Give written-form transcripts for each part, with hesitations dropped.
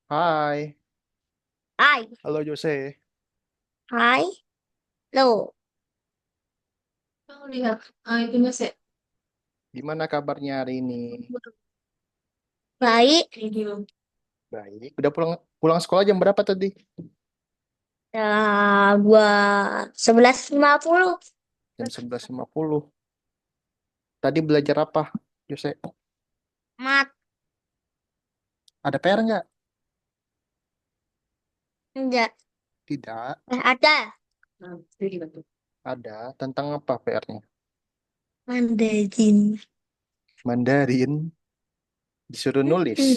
Hai, Hai, halo Jose. hai, lo, Oh, lihat. Itunya sih. Gimana kabarnya hari ini? baik. Video. Baik. Udah pulang pulang sekolah jam berapa tadi? Gua 11.50. Jam 11.50. Tadi belajar apa, Jose? Mat, Ada PR nggak? enggak. Tidak. Ada. Nah, jadi gitu. Ada. Tentang apa PR-nya? Mandarin. Mandarin. Disuruh nulis. Hmm.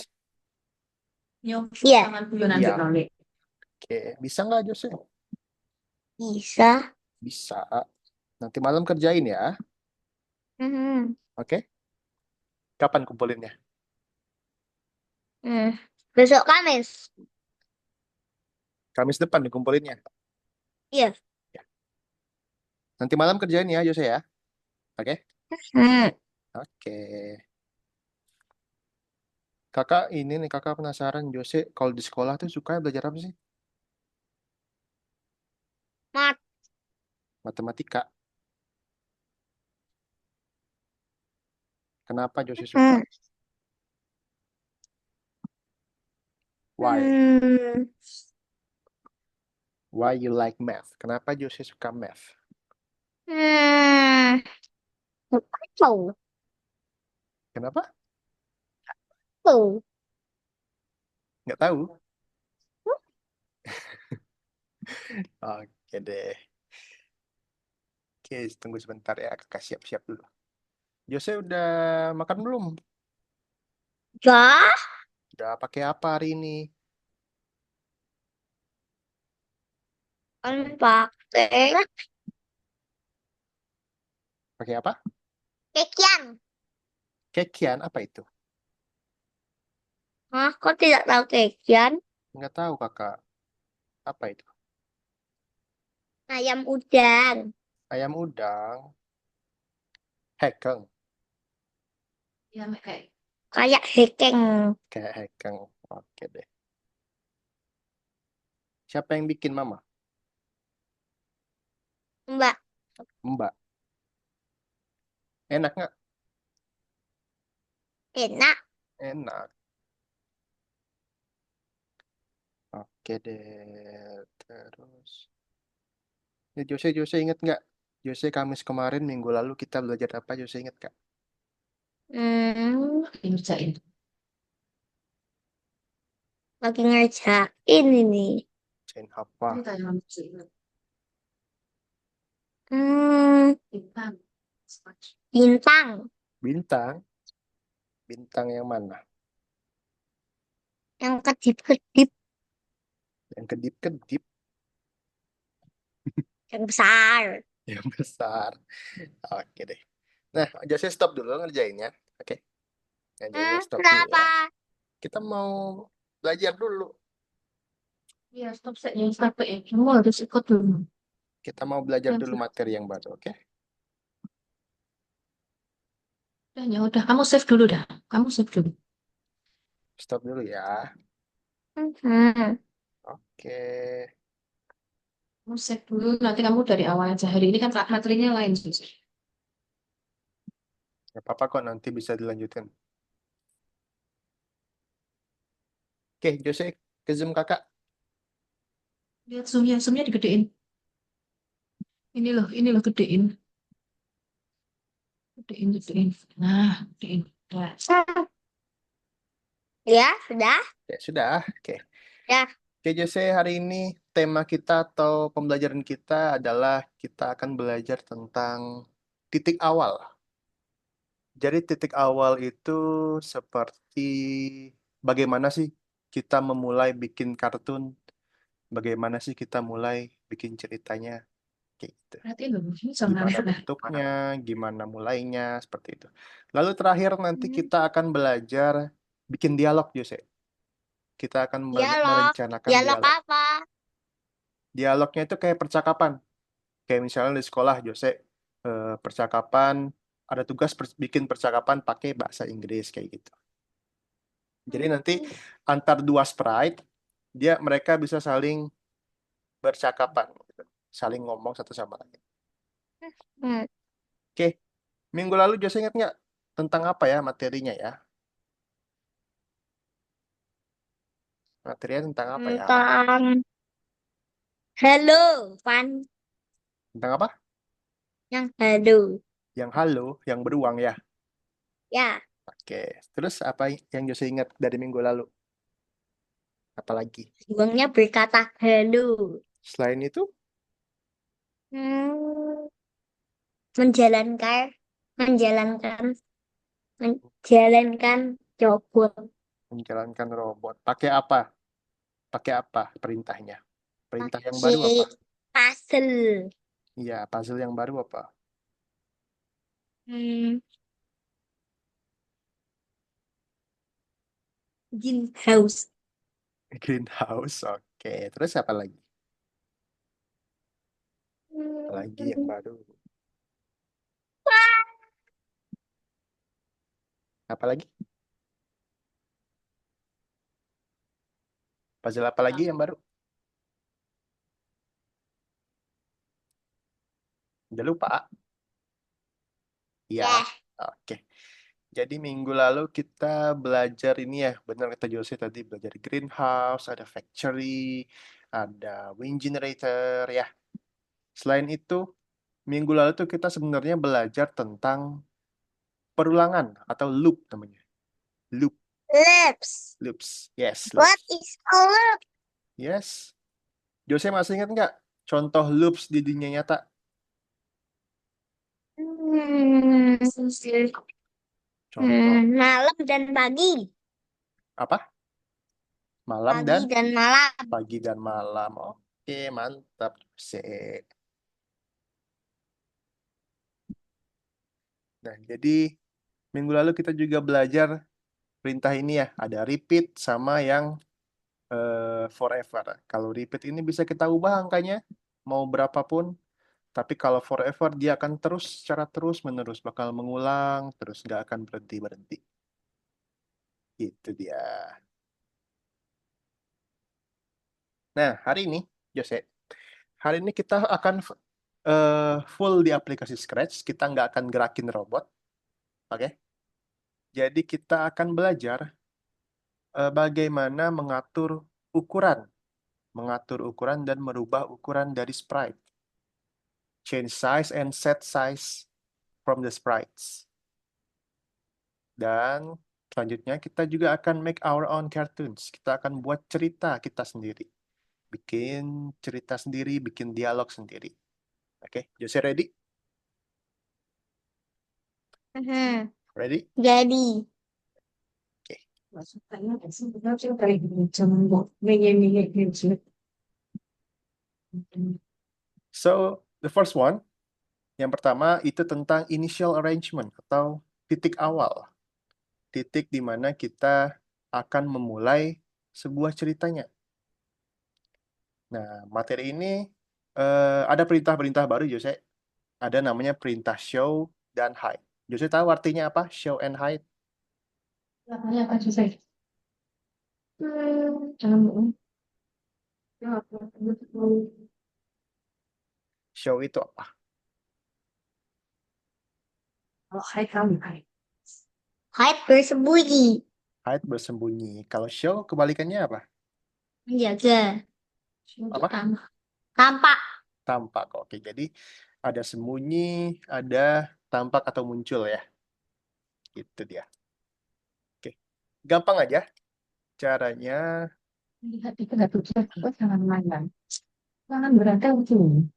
Nyok, Iya, tangan guyon nanti Iya. nanti. Oke. Bisa nggak, Jose? bisa. Bisa. Nanti malam kerjain ya. Hmm. Oke? Kapan kumpulinnya? Hmm. Besok Kamis. Kamis depan dikumpulinnya. Iya. Ya. Nanti malam kerjain ya, Jose ya. Oke? Hmm. Oke. Kakak ini nih, kakak penasaran, Jose, kalau di sekolah tuh suka belajar apa sih? Mat. Matematika. Kenapa Jose suka? Hmm. Why? Hmm. Why you like math? Kenapa Jose suka math? Hmm. Tahu, Kenapa? tahu. Nggak tahu. Oke deh. Oke, tunggu sebentar ya. Kakak siap-siap dulu. Jose udah makan belum? Ya, Udah pakai apa hari ini? kan Makan pakai pakai apa? kekian. Kekian, apa itu? Hah, kok tidak tahu kekian? Nggak tahu kakak. Apa itu? Ayam udang. Ayam udang. Hekeng. Ya, kayak Kayak hekeng. Kayak hekeng. Oke deh. Siapa yang bikin mama? Mbak, Mbak. Enak nggak? enak. Enak. Oke deh. Terus. Ya, Jose inget nggak? Jose Kamis kemarin minggu lalu kita belajar apa? Jose inget nggak? Hmm, ngerjain. lagi ngerjain ini. Jain Ini apa? kayak ngerjain. Hmm, Bintang. bintang Bintang. Bintang yang mana? yang kedip-kedip, Yang kedip-kedip, yang besar. yang besar. Oke deh. Nah, Jose stop dulu ngerjainnya. Oke, ngerjainnya stop dulu ya. Kenapa? Kita mau belajar dulu. Iya, stop set yang capek ya. Kamu harus ikut dulu. Kita mau belajar Yang dulu materi yang baru. Oke, udah, ya udah. Kamu save dulu dah. Kamu save dulu. stop dulu ya. Hmm, Oke. Kamu save dulu. Nanti kamu dari awal aja. Hari ini kan materinya lain. Gak apa-apa kok nanti bisa dilanjutin. Oke, Jose ke Zoom kakak. Lihat zoomnya. Zoomnya digedein. Ini loh gedein. Gedein, gedein. Nah, gedein. Nah, ya sudah, Ya sudah. Oke. ya. Oke, Jose, hari ini tema kita atau pembelajaran kita adalah kita akan belajar tentang titik awal. Jadi titik awal itu seperti bagaimana sih kita memulai bikin kartun, bagaimana sih kita mulai bikin ceritanya, kayak gitu. perhatiin loh. Ini jangan Gimana aneh. bentuknya, gimana mulainya, seperti itu. Lalu terakhir nanti Hmm, kita akan belajar bikin dialog, Jose. Kita akan dialog, merencanakan dialog dialog. apa? Dialognya itu kayak percakapan. Kayak misalnya di sekolah, Jose, percakapan, ada tugas bikin percakapan pakai bahasa Inggris, kayak gitu. Jadi nanti Hmm, antar dua sprite, mereka bisa saling bercakapan, gitu. Saling ngomong satu sama lain. Hmm. Oke, minggu lalu Jose ingat nggak tentang apa ya materinya ya? Materinya tentang apa ya? Tentang halo, Pan. Tentang apa? Yang halo. Yang halo, yang beruang ya. Ya, Oke, terus apa yang Jose ingat dari minggu lalu? Apalagi? uangnya berkata halo. Selain itu, Hmm, menjalankan, menjalankan, menjalankan robot. menjalankan robot. Pakai apa? Pakai apa perintahnya? Perintah yang baru apa? Pakai puzzle. Iya, puzzle yang baru apa? Hmm, greenhouse. Greenhouse. Oke, terus apa lagi? Apa lagi yang Hmm, baru? Apa lagi? Puzzle apa lagi yang baru? Udah lupa? Iya. ya. Oke. Jadi minggu lalu kita belajar ini ya, benar kata Jose tadi, belajar greenhouse, ada factory, ada wind generator ya. Selain itu, minggu lalu tuh kita sebenarnya belajar tentang perulangan atau loop namanya. Loop, Lips. loops. Yes, What loops. is a loop? Yes. Jose masih ingat nggak contoh loops di dunia nyata? Hmm, Contoh malam dan pagi. apa? Malam Pagi dan dan malam. pagi dan malam. Oke, mantap. Jose. Nah, jadi minggu lalu kita juga belajar perintah ini ya, ada repeat sama yang forever. Kalau repeat ini bisa kita ubah angkanya mau berapapun, tapi kalau forever dia akan terus secara terus menerus bakal mengulang terus nggak akan berhenti berhenti. Itu dia. Nah, hari ini Jose, hari ini kita akan full di aplikasi Scratch. Kita nggak akan gerakin robot, oke? Jadi kita akan belajar bagaimana mengatur ukuran dan merubah ukuran dari sprite. Change size and set size from the sprites. Dan selanjutnya kita juga akan make our own cartoons. Kita akan buat cerita kita sendiri. Bikin cerita sendiri, bikin dialog sendiri. Oke, Jose ready? Mhm. Ready? Jadi, Oke. So, the first one, yang pertama itu tentang initial arrangement atau titik awal. Titik di mana kita akan memulai sebuah ceritanya. Nah, materi ini ada perintah-perintah baru, Jose. Ada namanya perintah show dan hide. Jose tahu artinya apa? Show and hide. Namanya apa sih saya? Jangan bohong. Ya, Show itu apa? kalau hai kamu hai. hide bersembunyi. Hide bersembunyi. Kalau show kebalikannya apa? Menjaga. Apa? Tampak. Tampak. Oke, jadi ada sembunyi, ada tampak atau muncul ya. Itu dia. Oke. Gampang aja caranya. Lihat itu nggak tuh jangan main. Jangan berangkat lucu.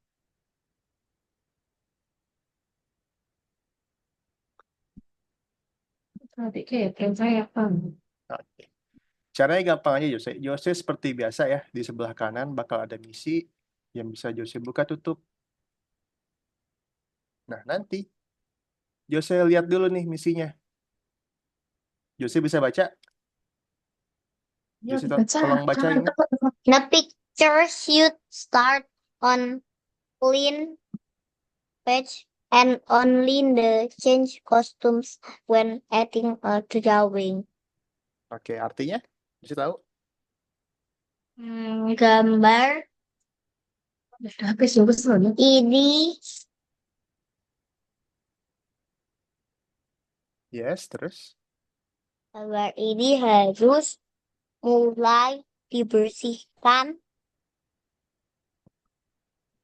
Tadi kayak saya apa? Oke. Caranya gampang aja, Jose. Jose seperti biasa ya, di sebelah kanan bakal ada misi yang bisa Jose buka tutup. Nah, nanti Jose lihat dulu nih misinya. Jose bisa baca? Ya Jose dibaca. tolong Jangan bacain. tebak-tebak. The picture should start on clean page and only the change costumes when adding a drawing. Oke, artinya? Jose tahu? Gambar Udah habis ya, kesel ya. ini, Yes, terus? gambar ini harus mulai dibersihkan.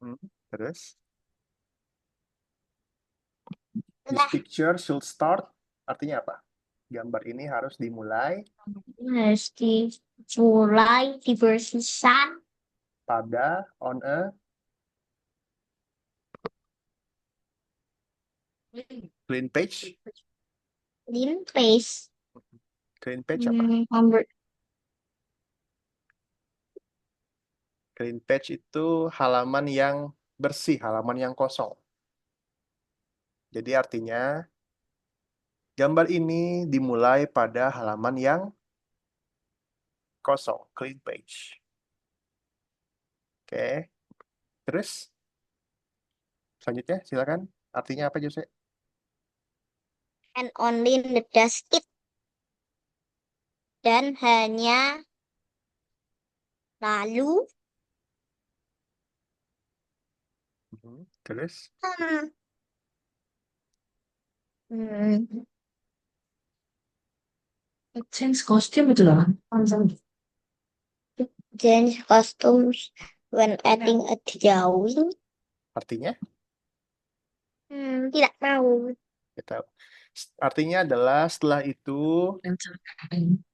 Hmm, terus? This Udah, picture should start. Artinya apa? Gambar ini harus dimulai harus dimulai dibersihkan. pada on a clean page. Clean place. Clean page apa? Gambar Clean page itu halaman yang bersih, halaman yang kosong. Jadi artinya gambar ini dimulai pada halaman yang kosong, clean page. Oke, terus selanjutnya silakan. Artinya apa, Jose? and only the dust it. Dan hanya lalu Terus hmm, hmm, Change kostum itu loh. change costumes when adding a drawing. artinya Tidak tahu. kita artinya adalah setelah itu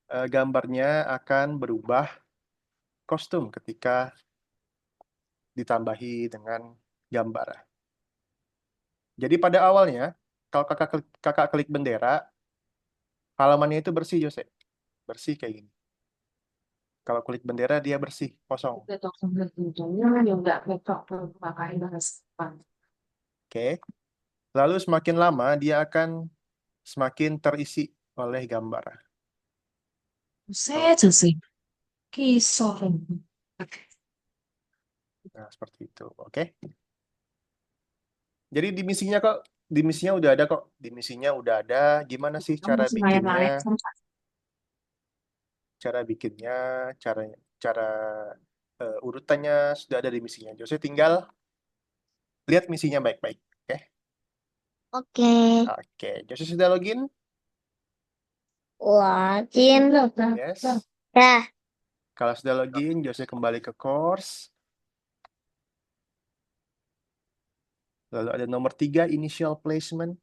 gambarnya akan berubah kostum ketika ditambahi dengan gambar. Jadi pada awalnya kalau kakak klik bendera, halamannya itu bersih, Jose. Bersih kayak gini. Kalau klik bendera dia bersih, kosong. Betok sambil ujungnya ya enggak betok pakai bahas depan. Oke. Lalu semakin lama dia akan semakin terisi oleh gambar. Saya sih kisah. Nah, seperti itu. Oke. Jadi di misinya udah ada kok. Di misinya udah ada. Gimana sih Kamu masih layak-layak sama. cara bikinnya, cara cara urutannya sudah ada di misinya. Jose tinggal lihat misinya baik-baik. Oke. Oke, Oke. Jose sudah login? login. Yes. Dah, Kalau sudah login, Jose kembali ke course. Lalu ada nomor 3, initial placement.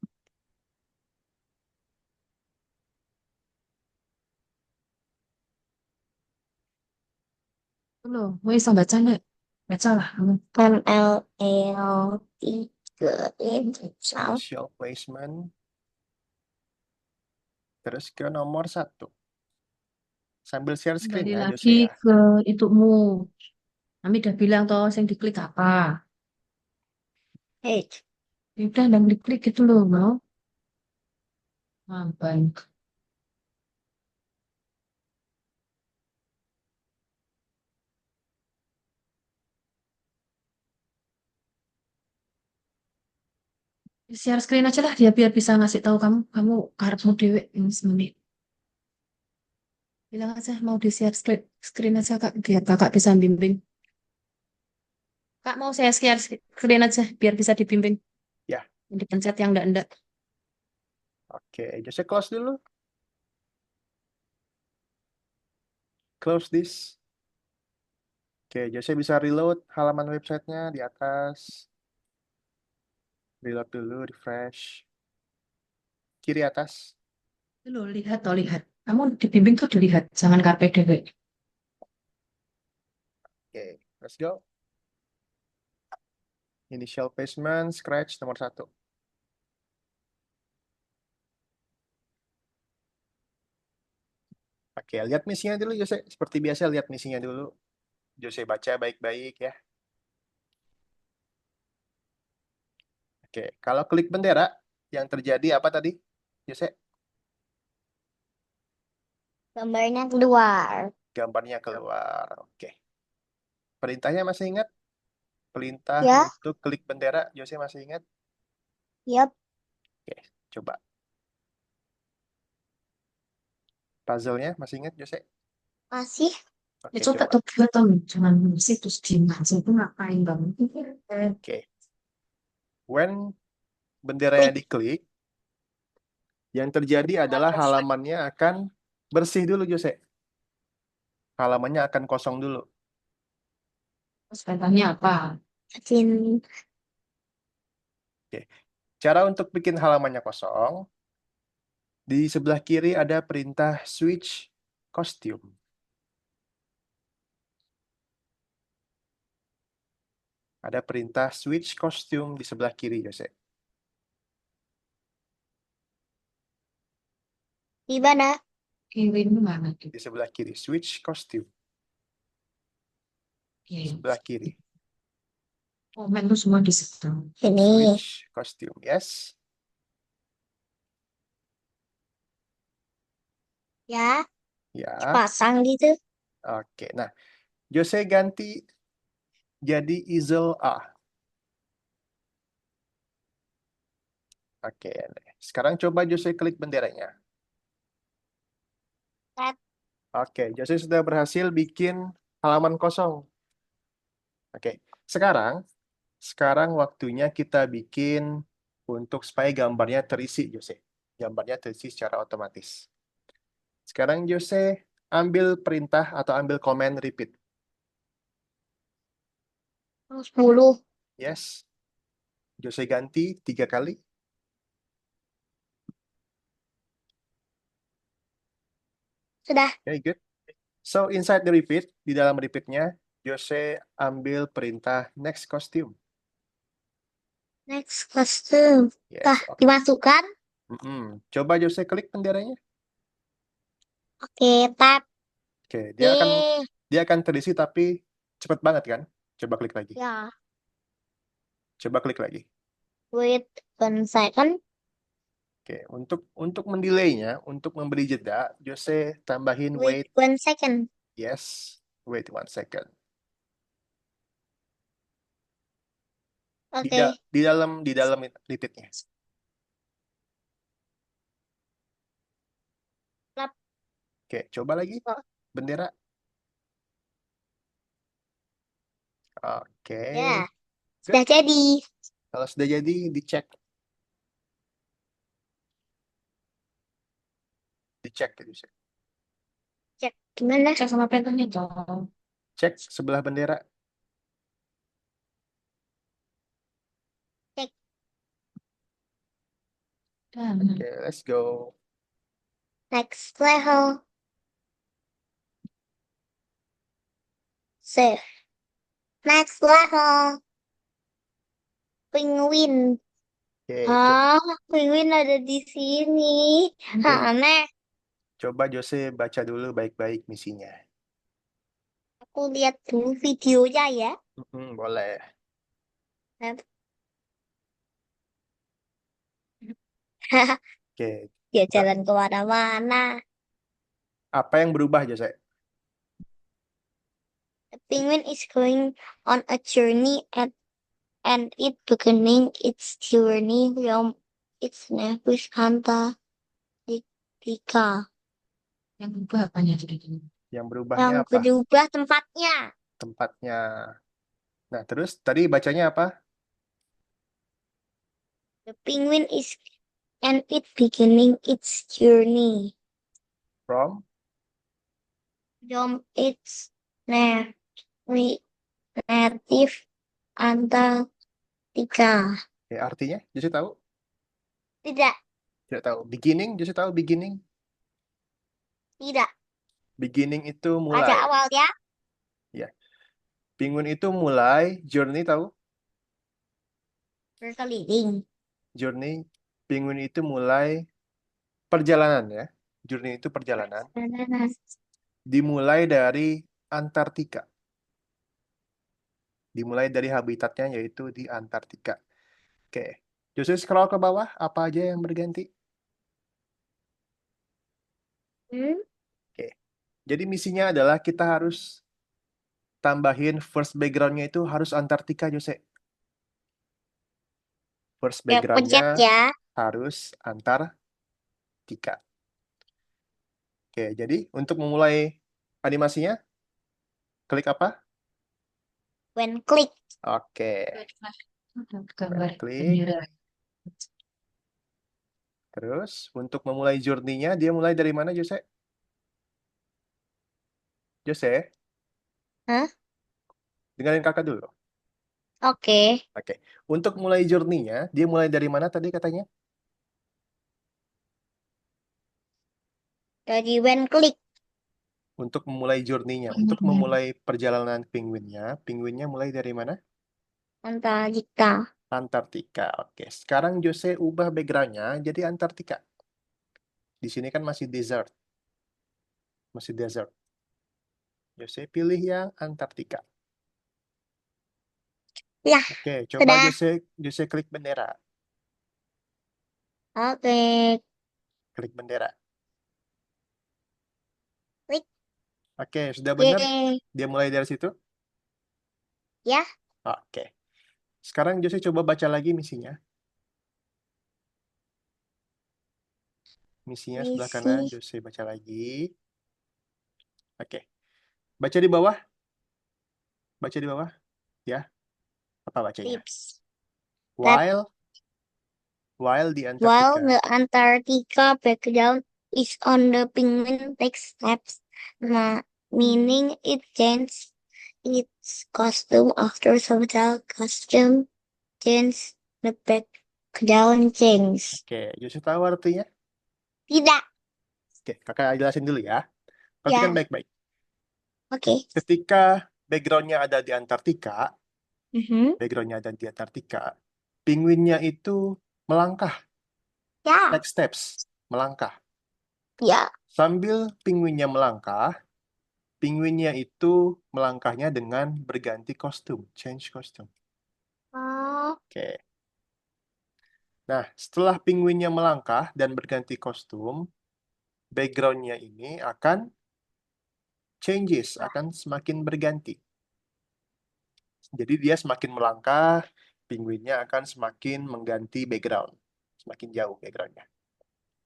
Loh, bisa baca nggak? Baca lah. MLL3 sound. Initial placement. Terus ke nomor 1. Sambil share screen Kembali ya, Jose lagi ya. ke itumu. Kami udah bilang toh, yang diklik apa? Hey, Ya udah, yang diklik itu loh, mau. Baik. Share screen aja lah dia biar bisa ngasih tahu kamu karepmu dewe ini semenit. Bilang aja mau di share screen aja kak biar kakak bisa bimbing. Kak mau saya share screen aja biar bisa dibimbing. Ya, Yang dipencet yang enggak. oke. Jose close dulu. Close this. Oke, Jose bisa reload halaman websitenya di atas. Reload dulu, refresh. Kiri atas. Loh, lihat toh lihat. Kamu dibimbing tuh dilihat, jangan karpe dewe. Oke, let's go. Initial placement, scratch nomor 1. Oke, lihat misinya dulu, Jose. Seperti biasa, lihat misinya dulu. Jose baca baik-baik ya. Oke, kalau klik bendera, yang terjadi apa tadi, Jose? gambarnya keluar. Gambarnya keluar. Oke. Perintahnya masih ingat? Perintah Ya, untuk klik bendera, Jose masih ingat? yep. Oke, coba. Puzzle-nya masih ingat, Jose? Masih. Ya Oke, coba coba. tuh buat dong, jangan musik terus diem aja itu ngapain banget. Oke. When benderanya Klik. diklik, yang terjadi adalah halamannya akan bersih dulu, Jose. Halamannya akan kosong dulu. Terus pertanyaannya apa? Bikin Oke. Cara untuk bikin halamannya kosong, di sebelah kiri ada perintah switch costume. Ada perintah switch costume di sebelah kiri, Jose. di mana? Kirim mana tuh? Di sebelah kiri, switch costume. Oke. Sebelah kiri, Komen tuh semua di situ. Ini. switch costume. Yes. Ya, Ya. pasang gitu. Oke. Nah, Jose ganti jadi easel A. Oke. Sekarang coba Jose klik benderanya. Tab. Oke, Jose sudah berhasil bikin halaman kosong. Oke. Sekarang waktunya kita bikin untuk supaya gambarnya terisi, Jose. Gambarnya terisi secara otomatis. Sekarang Jose ambil perintah atau ambil komen repeat. 10. Yes. Jose ganti 3 kali. Sudah. Very good. So, inside the repeat, di dalam repeatnya, Jose ambil perintah next costume. Next costume. Tah, Yes, oke. dimasukkan. Coba Jose klik benderanya. Oke, tab. Oke, Yeay. dia akan terisi tapi cepet banget kan? Coba klik lagi. Ya, Coba klik lagi. wait 1 second. Oke, untuk mendelaynya, untuk memberi jeda, Jose tambahin Wait wait. 1 second. Yes, wait 1 second. Oke. Di dalam repeatnya. Lap. Oke, coba lagi Oh, bendera. Oke, ya, good. sudah jadi. Kalau sudah jadi, dicek. Dicek ya, Jose. Cek gimana? Cek sama printernya dong. Cek sebelah bendera. Cek. Dan Oke, let's go. Next level. Save. Next level. Penguin. Oke, Ah, penguin ada di sini. Aneh. coba Jose baca dulu baik-baik misinya. Aku lihat dulu videonya ya. Boleh. Oke, Dia jalan kemana-mana. apa yang berubah Jose? The penguin is going on a journey and it beginning its journey from its neighbor's Antarctica. yang berubah apanya jadi gini? Yang berubahnya Yang apa? berubah tempatnya. Tempatnya. Nah, terus tadi bacanya apa? The penguin is and it beginning its journey From? from its native Antarctica. Oke, artinya Jose tahu? Tidak, Tidak tahu. Beginning, Jose tahu beginning? tidak. Beginning itu Pada mulai. awalnya Ya. Penguin itu mulai, journey tahu? berkeliling. Journey, penguin itu mulai perjalanan ya. Journey itu perjalanan. Dimulai dari Antartika. Dimulai dari habitatnya yaitu di Antartika. Oke. Jose scroll ke bawah, apa aja yang berganti? Hmm? Oke. Jadi misinya adalah kita harus tambahin first backgroundnya itu harus Antartika, Jose. First Ya, pencet backgroundnya ya. harus Antartika. Oke, jadi untuk memulai Animasinya klik apa? When click. Oke, Gambar klik. bendera. Terus untuk memulai journey-nya dia mulai dari mana, Jose? Jose, Hah? dengerin kakak dulu. Oke. Oke. Untuk mulai journey-nya dia mulai dari mana tadi katanya? Dari when click. Untuk memulai journey-nya, untuk memulai perjalanan penguinnya mulai dari mana? Antartika. Antartika. Oke. Sekarang Jose ubah background-nya jadi Antartika. Di sini kan masih desert. Masih desert. Jose pilih yang Antartika. Ya, Oke, coba sudah. Jose klik bendera. Oke. Klik bendera. Klik. Oke, sudah Oke. benar? Dia mulai dari situ? Ya. Oke. Sekarang Jose coba baca lagi misinya. Misinya sebelah kanan, Misi. Jose baca lagi. Oke. Baca di bawah. Baca di bawah. Ya, apa bacanya? Tips. That While di while Antartika. the Antarctica background is on the penguin takes steps, meaning it changes its costume after several costume change the background change. Oke, Jose tahu artinya? Tidak. Oke, kakak jelasin dulu ya. Perhatikan Ya. baik-baik. Oke. Ketika backgroundnya ada di Antartika, Mhm. penguinnya itu melangkah, Ya. take steps, melangkah. Ya. Sambil penguinnya itu melangkahnya dengan berganti kostum, change kostum. Oh. Oke. Nah, setelah penguinnya melangkah dan berganti kostum, backgroundnya ini akan akan semakin berganti. Jadi dia semakin melangkah, penguinnya akan semakin mengganti background, semakin jauh backgroundnya.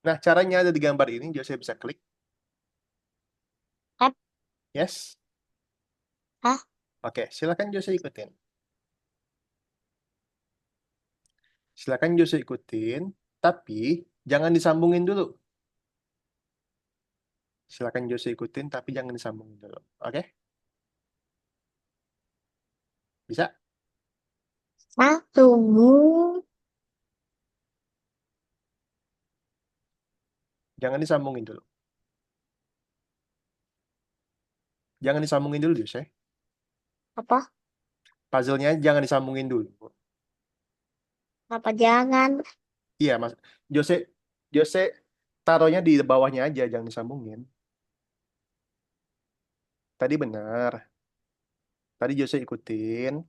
Nah, caranya ada di gambar ini, Jose bisa klik. Ap. Yes. Hah? Oke, silakan Jose ikutin. Silakan Jose ikutin, tapi jangan disambungin dulu. Silakan Jose ikutin, tapi jangan disambungin dulu. Oke? Bisa? Tunggu. Jangan disambungin dulu. Jangan disambungin dulu, Jose. Apa? Puzzle-nya jangan disambungin dulu. Apa jangan? Iya, Mas. Jose, Jose taruhnya di bawahnya aja, jangan disambungin. Tadi benar. Tadi Jose ikutin.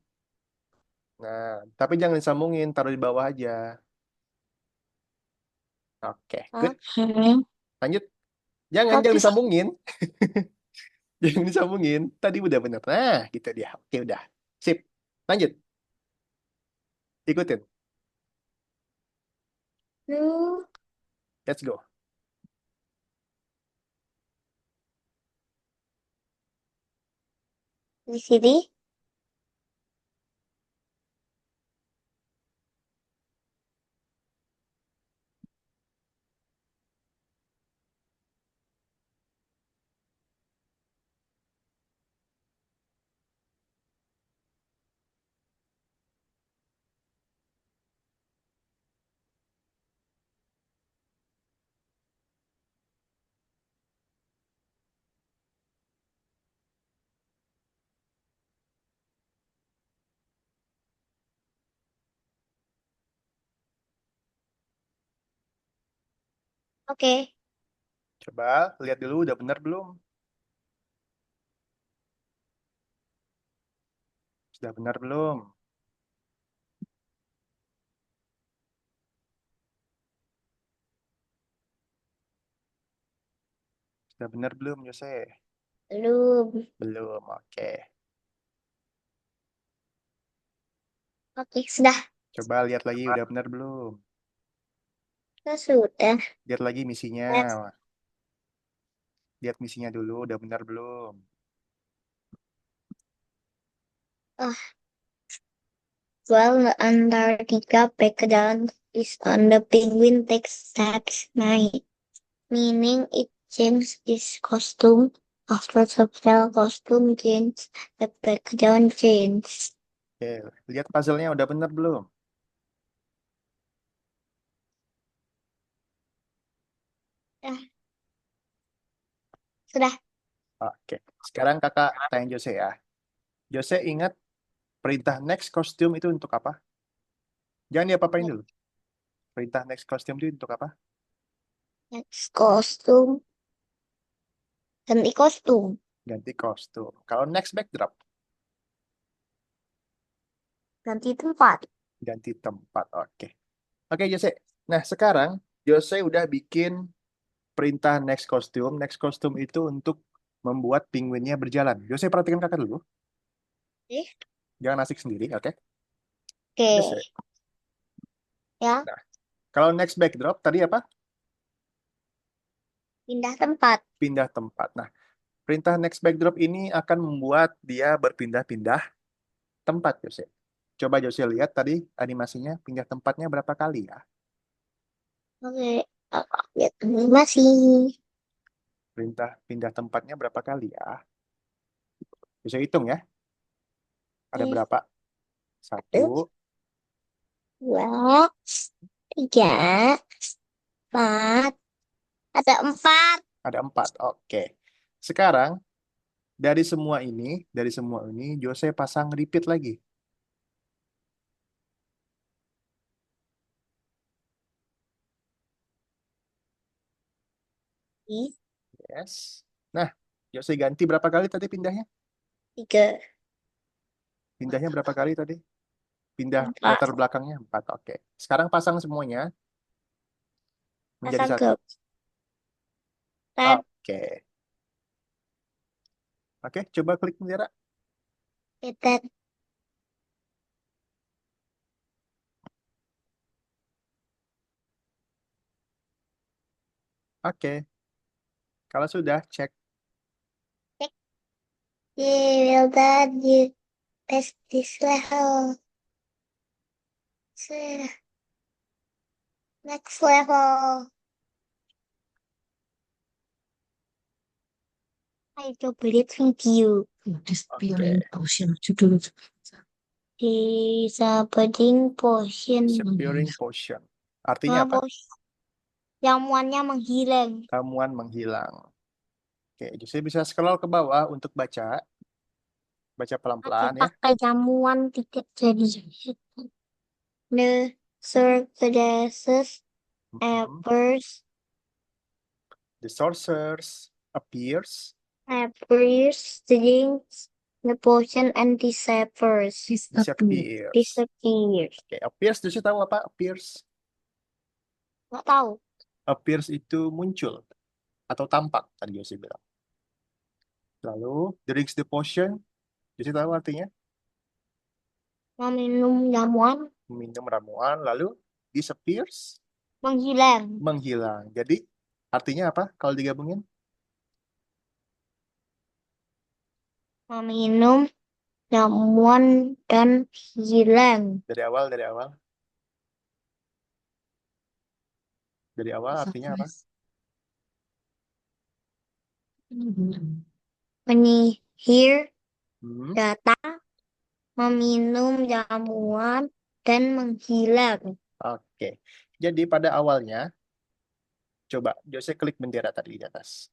Nah, tapi jangan disambungin, taruh di bawah aja. Oke, good. Oke. Lanjut. Jangan Oke. disambungin. Jangan disambungin. Tadi udah benar. Nah, gitu dia. Oke, udah. Sip. Lanjut. Ikutin. Lu Let's go. di sini. Oke. Coba lihat dulu udah benar belum? Sudah benar belum? Sudah benar belum, Yose? Belum. Belum. Oke. Oke, sudah. Coba lihat lagi udah benar belum? Sudah. Lihat lagi misinya. Let's Lihat misinya dulu, udah benar belum? While the Antarctica background is on, the penguin takes steps night, meaning it changes its costume. After several costume changes, the background changes. Oke, lihat puzzle-nya udah benar belum? Ah, sudah. Oke, sekarang kakak tanya Jose ya. Jose ingat perintah next costume itu untuk apa? Jangan diapa-apain dulu. Perintah next costume itu untuk apa? Next costume. Ganti kostum. Ganti kostum. Kalau next backdrop, Ganti tempat. ganti tempat. Oke. Oke, Jose. Nah, sekarang Jose udah bikin perintah next costume. Next costume itu untuk membuat penguinnya berjalan. Jose perhatikan kakak dulu. Eh, Jangan asik sendiri, oke? Oke, Jose. ya, Nah, kalau next backdrop tadi apa? pindah tempat. Pindah tempat. Nah, perintah next backdrop ini akan membuat dia berpindah-pindah tempat, Jose. Coba Jose lihat tadi animasinya pindah tempatnya berapa kali ya? Oke, aku lihat animasi. Perintah pindah tempatnya berapa kali ya? Bisa hitung ya. Ada Eh, berapa? Satu, Satu, dua, tiga, empat. Ada empat. ada empat. Oke. Sekarang dari semua ini, Jose pasang repeat lagi. Ih, Yes. Nah, Jose ganti berapa kali tadi pindahnya? tiga, Pindahnya berapa kali tadi? Pindah empat. latar belakangnya empat. Oke. Sekarang pasang semuanya menjadi Pasang satu. ke tab. Oke. Oke, coba klik bendera. Kita Oke. Kalau sudah, cek. cek. Will that you test this level? Se- Next level. Ayo coba lihat video. Disappearing Oke. Ocean judul. Disabeding potion. Disappearing potion. Artinya apa? Apa? Jamuannya menghilang. Ramuan menghilang. Oke, Jose bisa scroll ke bawah untuk baca. Baca Aku pelan-pelan ya. pakai jamuan tidak jadi. The surfaces Mhm. appears The sorcerers appears drinks the potion and disappears. Disappear. disappears. Disappears. Oke, appears, Jose tahu apa? Appears. Nggak tahu. Appears itu muncul atau tampak tadi Jose bilang. Lalu drinks the potion, Jose tahu artinya? Meminum jamuan Minum ramuan, lalu disappears, menghilang. menghilang. Jadi artinya apa kalau digabungin? Meminum jamuan dan hilang. Dari awal, dari awal, dari awal artinya apa? Penyihir Hmm, datang meminum jamuan dan menghilang. Oke. Jadi pada awalnya, coba Jose klik bendera tadi di atas.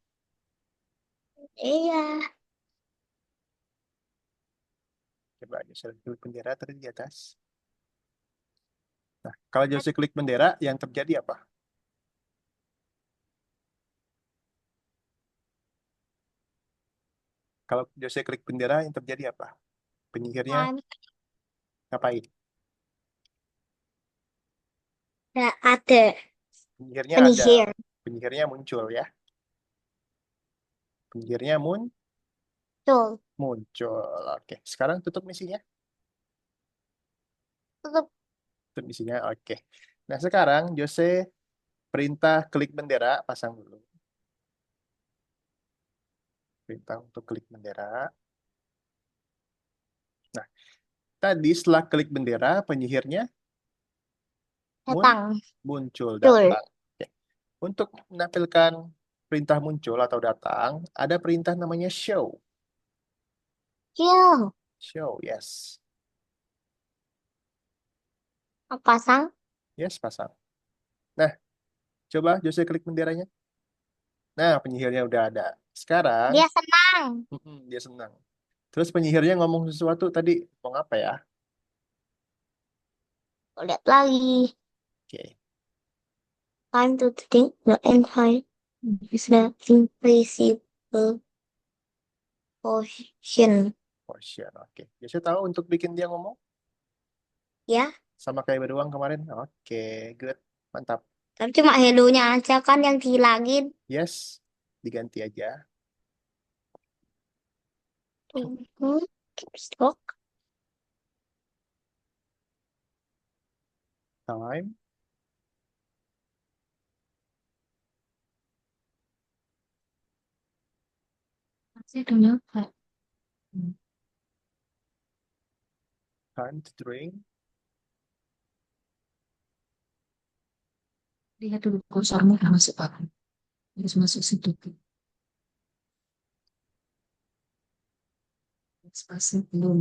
Iya, Coba Jose klik bendera tadi di atas. Nah, kalau Jose klik bendera, yang terjadi apa? Kalau Jose klik bendera, yang terjadi apa? Penyihirnya kan ngapain? nggak ada Penyihirnya ada. penyihir. Penyihirnya muncul ya. Penyihirnya Tuh, muncul. Oke. Sekarang tutup misinya. tutup. Tutup misinya. Oke. Nah, sekarang Jose perintah klik bendera, pasang dulu. Perintah untuk klik bendera. Nah, tadi setelah klik bendera, penyihirnya Datang. muncul Betul. datang. Oke. Untuk menampilkan perintah muncul atau datang, ada perintah namanya show. Kill. Show, yes. Pasang. Yes, pasang. Nah, coba Jose klik benderanya. Nah, penyihirnya udah ada. Sekarang, Dia senang. dia senang. Terus penyihirnya ngomong sesuatu tadi, ngomong apa ya? Lihat lagi. Oke, Time to think the entire is the invisible ocean. portion. Oke, Jose tahu untuk bikin dia ngomong Ya, sama kayak beruang kemarin. Oke, good. Mantap. tapi cuma hello-nya aja kan yang dihilangin. Yes, diganti aja. Tunggu. Stop. Time. Masih ada nyapa. Time to drink. Lihat dulu kursormu udah masuk apa. Harus masuk situ. Spasi belum.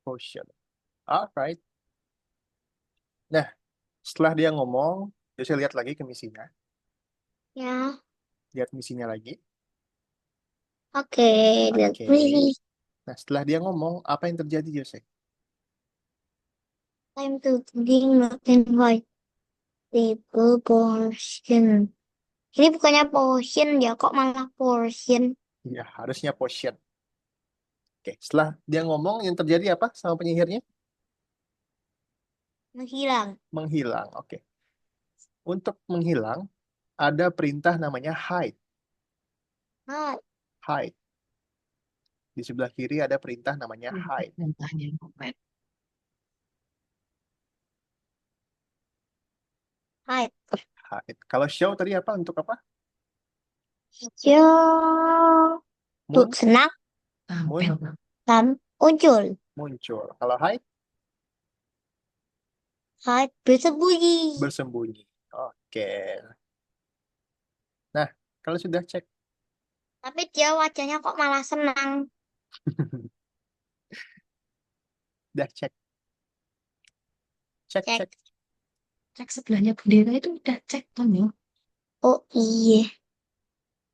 Portion. Alright. Nah, setelah dia ngomong, Jose lihat lagi ke misinya. Ya, Lihat misinya lagi. oke. Lihat Oke. ini. Nah, setelah dia ngomong, apa yang terjadi, Jose? Time to think not invite people portion. Ini bukannya potion ya, kok malah portion? Ya, harusnya portion. Oke, setelah dia ngomong, yang terjadi apa sama penyihirnya? Menghilang. Menghilang. Oke. Untuk menghilang, ada perintah namanya hide. Hai, Hide. Di sebelah kiri ada perintah namanya hide. Perintahnya. hai. Hide. Kalau show tadi apa? Untuk apa? Yo, tuh Mun, senang Tampil. mun, dan muncul. muncul. Kalau hide, Hai, bersembunyi. bersembunyi. Oke. Nah, kalau sudah cek, Tapi dia wajahnya kok malah senang. Udah cek, cek, Cek. cek. Cek sebelahnya bendera itu udah cek kan ya. Oh iya.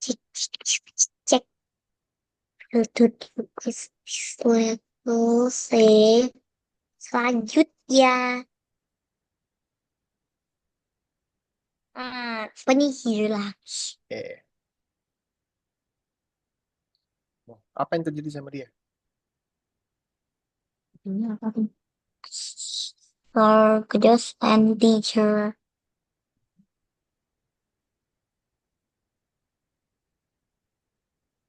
Cek, cek, cek, cek. Tutup level C. Selanjutnya. Penyihir lagi. Oke. Apa yang terjadi sama dia? Ini apa tuh? Sorgus and teacher.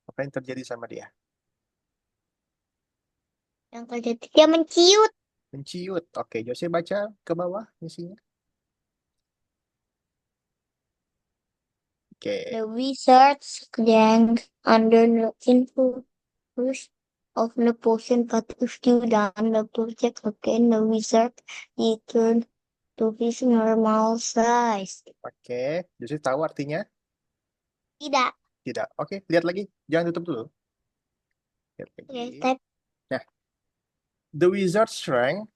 Apa yang terjadi sama dia? Yang terjadi dia menciut. Menciut. Oke, Jose baca ke bawah isinya. Oke. The wizards gang under the influence of the potion, but if you done the project again, the wizard returned to his normal size. Oke, Jose tahu artinya? Tidak. Tidak. Oke, lihat lagi. Jangan tutup dulu. Lihat lagi. Oke, step. Nah, the wizard shrank,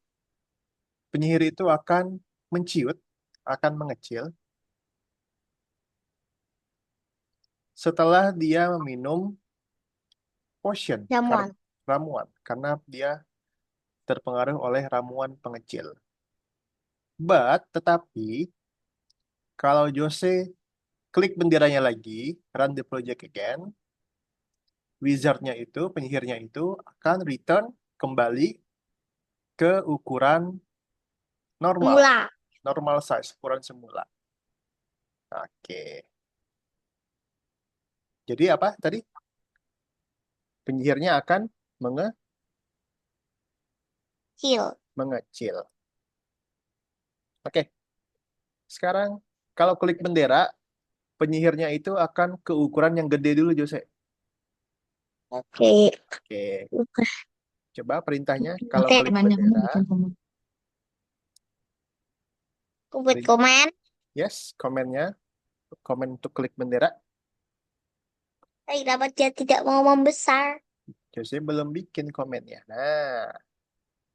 penyihir itu akan menciut, akan mengecil setelah dia meminum potion, Ramuan. ramuan, karena dia terpengaruh oleh ramuan pengecil. But, tetapi, kalau Jose klik benderanya lagi, run the project again, wizardnya itu, penyihirnya itu akan return kembali ke ukuran normal, Mula. normal size, ukuran semula. Oke. Jadi apa tadi? Penyihirnya akan Kecil. mengecil. Oke. Sekarang kalau klik bendera, penyihirnya itu akan ke ukuran yang gede dulu, Jose. Oke. Oke. Oke. Coba perintahnya kalau Oke. klik Temannya kamu bendera, bikin kamu. Aku buat perin- komen. yes, komennya, komen untuk klik bendera. Tapi dapat dia tidak mau membesar. Jose belum bikin komennya. Nah,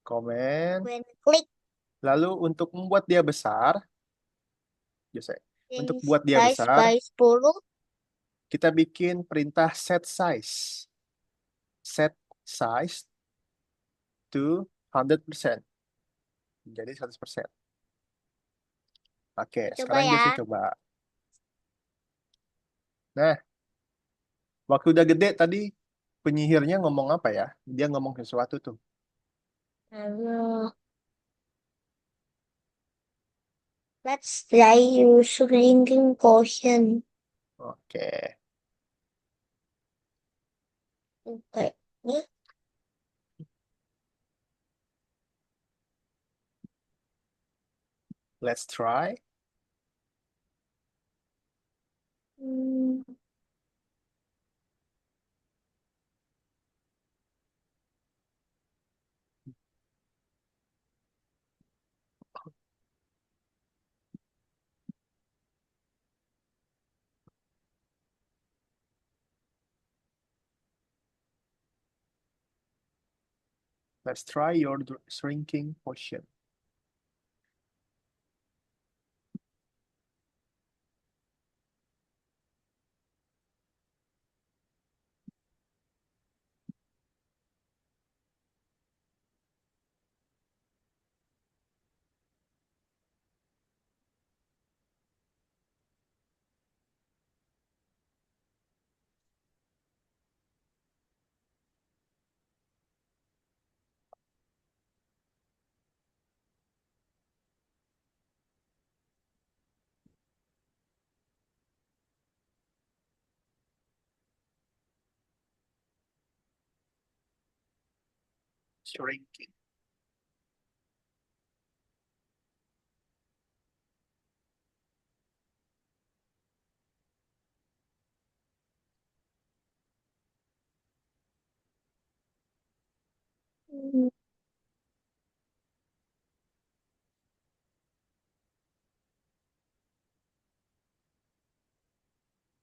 komen. When klik Lalu untuk membuat dia besar, Jose, untuk buat dia size besar, by 10. kita bikin perintah set size. Set size to 100%. Jadi 100%. Oke, Coba sekarang ya. Jose coba. Nah, waktu udah gede tadi penyihirnya ngomong apa ya? Dia ngomong sesuatu tuh. Halo. Let's try your drinking potion. Oke, Oke. Nih. let's try. Hmm, Let's try your shrinking potion. Shrinking. hmm,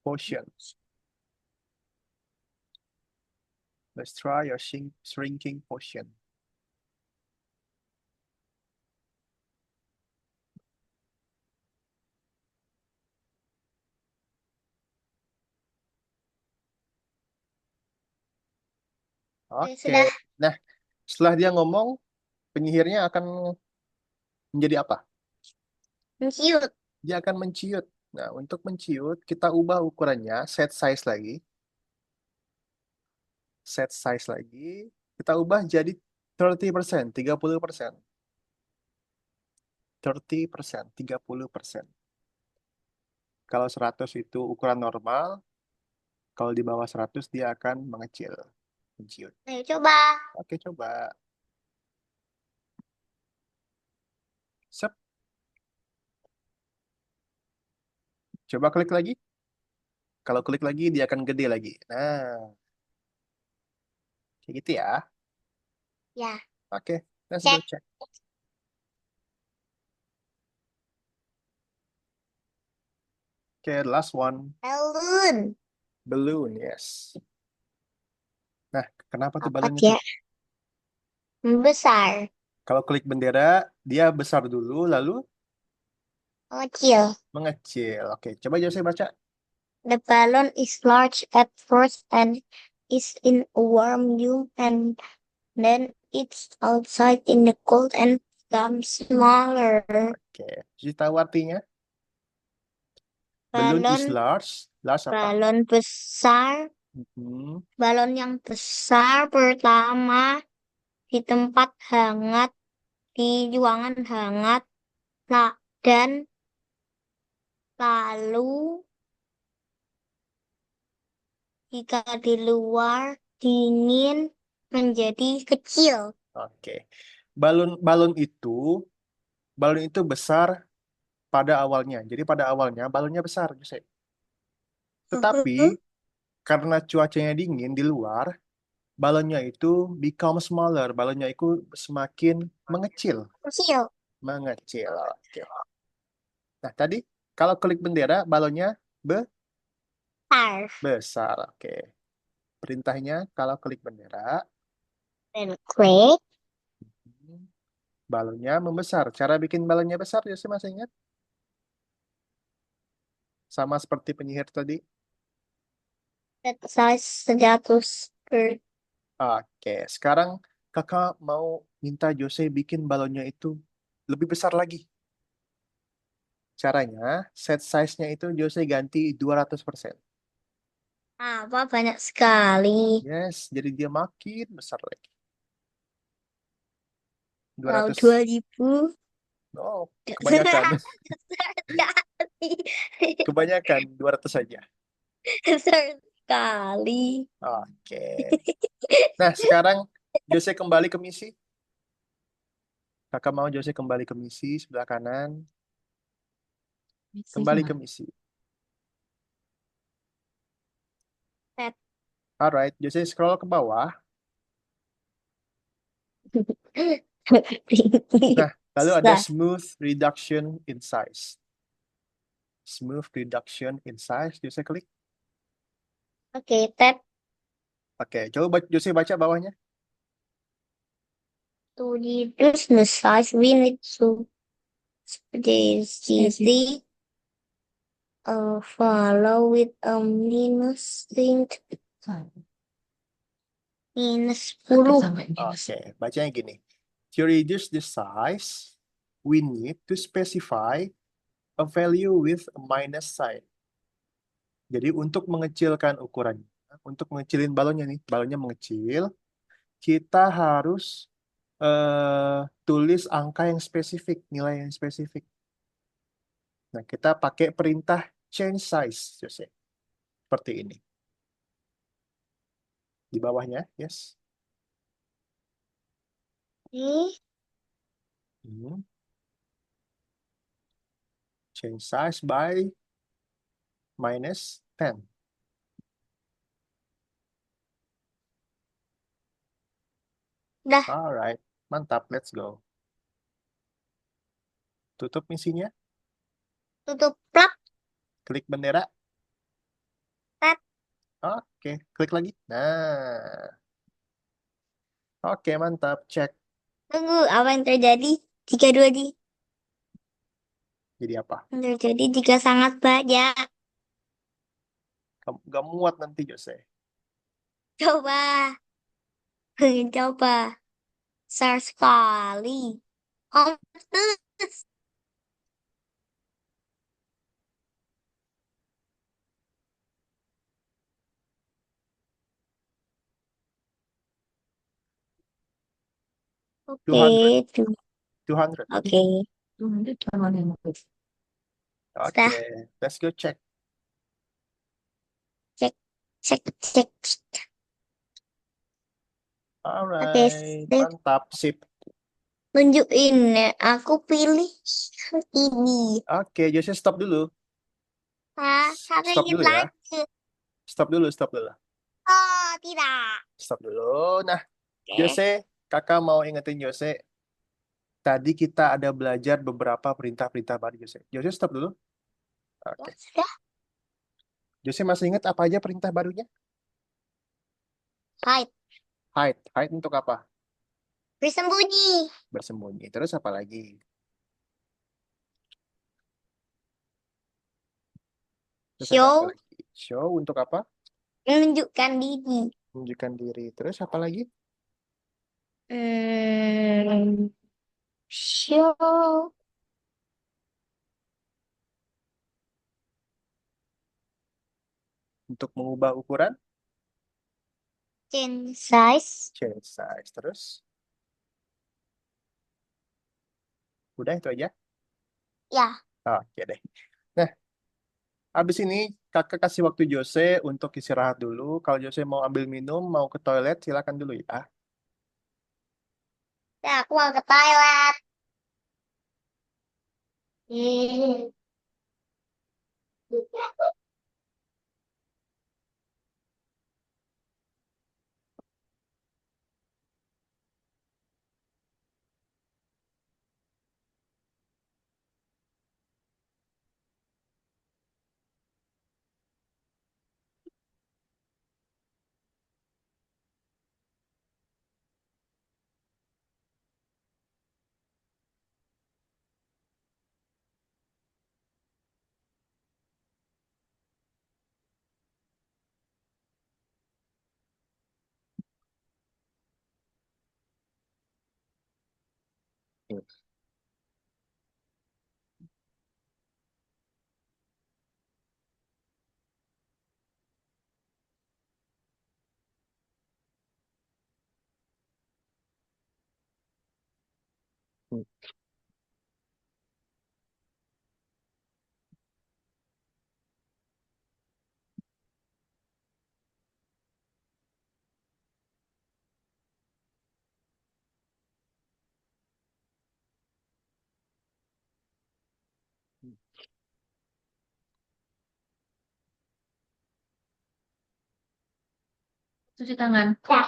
Potion. Let's try your shrinking potion. Oke, Oke. sudah. Nah, setelah dia ngomong, penyihirnya akan menjadi apa? Menciut. Dia akan menciut. Nah, untuk menciut, kita ubah ukurannya, set size lagi. Set size lagi. Kita ubah jadi 30%, 30%. 30%, 30%. Kalau 100 itu ukuran normal, kalau di bawah 100 dia akan mengecil, menciut. Ayo coba. Oke, coba. Sep. Coba klik lagi. Kalau klik lagi, dia akan gede lagi. Nah, kayak gitu ya. Ya, Oke, let's go cek. check. Oke, last one. Balloon. Balloon, yes. Nah, kenapa tuh Apa balonnya tuh? dia? Membesar. Kalau klik bendera, dia besar dulu, lalu Kecil. mengecil. Oke, coba Jose baca. The balloon is large at first and is in a warm room, and then it's outside in the cold and becomes smaller. Oke, jadi tahu artinya? Balloon is Balon large. Large apa? balon besar, Hmm, balon yang besar pertama di tempat hangat, di ruangan hangat, dan lalu jika di luar dingin menjadi kecil. oke. Balon itu besar pada awalnya. Jadi pada awalnya balonnya besar, Jose. Tetapi karena cuacanya dingin di luar, balonnya itu become smaller. Balonnya itu semakin mengecil. Kecil. Mengecil. Oke. Nah, tadi kalau klik bendera, balonnya Besar. besar. Oke. Perintahnya kalau klik bendera, Dan klik. balonnya membesar. Cara bikin balonnya besar, ya sih masih ingat? Sama seperti penyihir tadi. Set size 100 per. Oke, sekarang kakak mau minta Jose bikin balonnya itu lebih besar lagi. Caranya, set size-nya itu Jose ganti 200%. Apa banyak sekali. Yes, jadi dia makin besar lagi. Wow, 200. 2000. Oh, kebanyakan. Sekali. Kebanyakan 200 saja. Sekali. Oke. Nah, sekarang Jose kembali ke misi. Kakak mau Jose kembali ke misi sebelah kanan. Misi Kembali ke kemana? misi. Set. Alright, Jose scroll ke bawah. Nah, lalu ada Susah. smooth reduction in size. Smooth reduction in size, Jose klik. Oke, tab Oke, coba Jose baca bawahnya. to reduce the size we need to easy follow with a minus thing minus 10. Sampai minus. Oke, bacanya gini. To reduce the size, we need to specify a value with a minus sign. Jadi untuk mengecilkan ukurannya, untuk mengecilin balonnya nih, balonnya mengecil, kita harus tulis angka yang spesifik, nilai yang spesifik. Nah, kita pakai perintah change size, Jose. Seperti ini. Di bawahnya, yes. Ini Hmm. Change size by minus 10. udah Alright, mantap, let's go. Tutup misinya, tutup plak. klik bendera. Tab. Oke, klik lagi. Nah, Oke, mantap. Cek. Tunggu, apa yang terjadi jika dua di Jadi apa? yang terjadi jika sangat banyak? Kamu gak muat nanti, Jose. Coba, coba. Besar sekali. Oh, terus. Oke, 200. tuh. 200. Oke, Tuh, nanti jangan yang Oke, sudah let's go check. cek, cek, cek. Oke, Alright, sip. mantap, sip. Tunjukin ya. Aku pilih yang ini. Oke, Jose stop dulu. Ah, satu Stop ingin dulu ya. lanjut. Stop dulu, stop dulu. Oh, tidak. Stop dulu. Nah, Oke. Jose, kakak mau ingetin Jose, tadi kita ada belajar beberapa perintah-perintah baru, Jose. Jose, stop dulu. Ya, Oke. sudah. Jose masih ingat apa aja perintah barunya? Hide. Hide. Hide untuk apa? Bersembunyi. Bersembunyi. Terus apa lagi? Terus ada apa Show. lagi? Show untuk apa? Menunjukkan diri. Menunjukkan diri. Terus apa lagi? Hmm, show. Untuk mengubah ukuran? Change size. Change size. Terus? Udah itu aja? Ya. Oke deh. Nah, habis ini kakak kasih waktu Jose untuk istirahat dulu. Kalau Jose mau ambil minum, mau ke toilet, silakan dulu ya. Ya, aku mau ke toilet. Hmm. cuci tangan. Ya.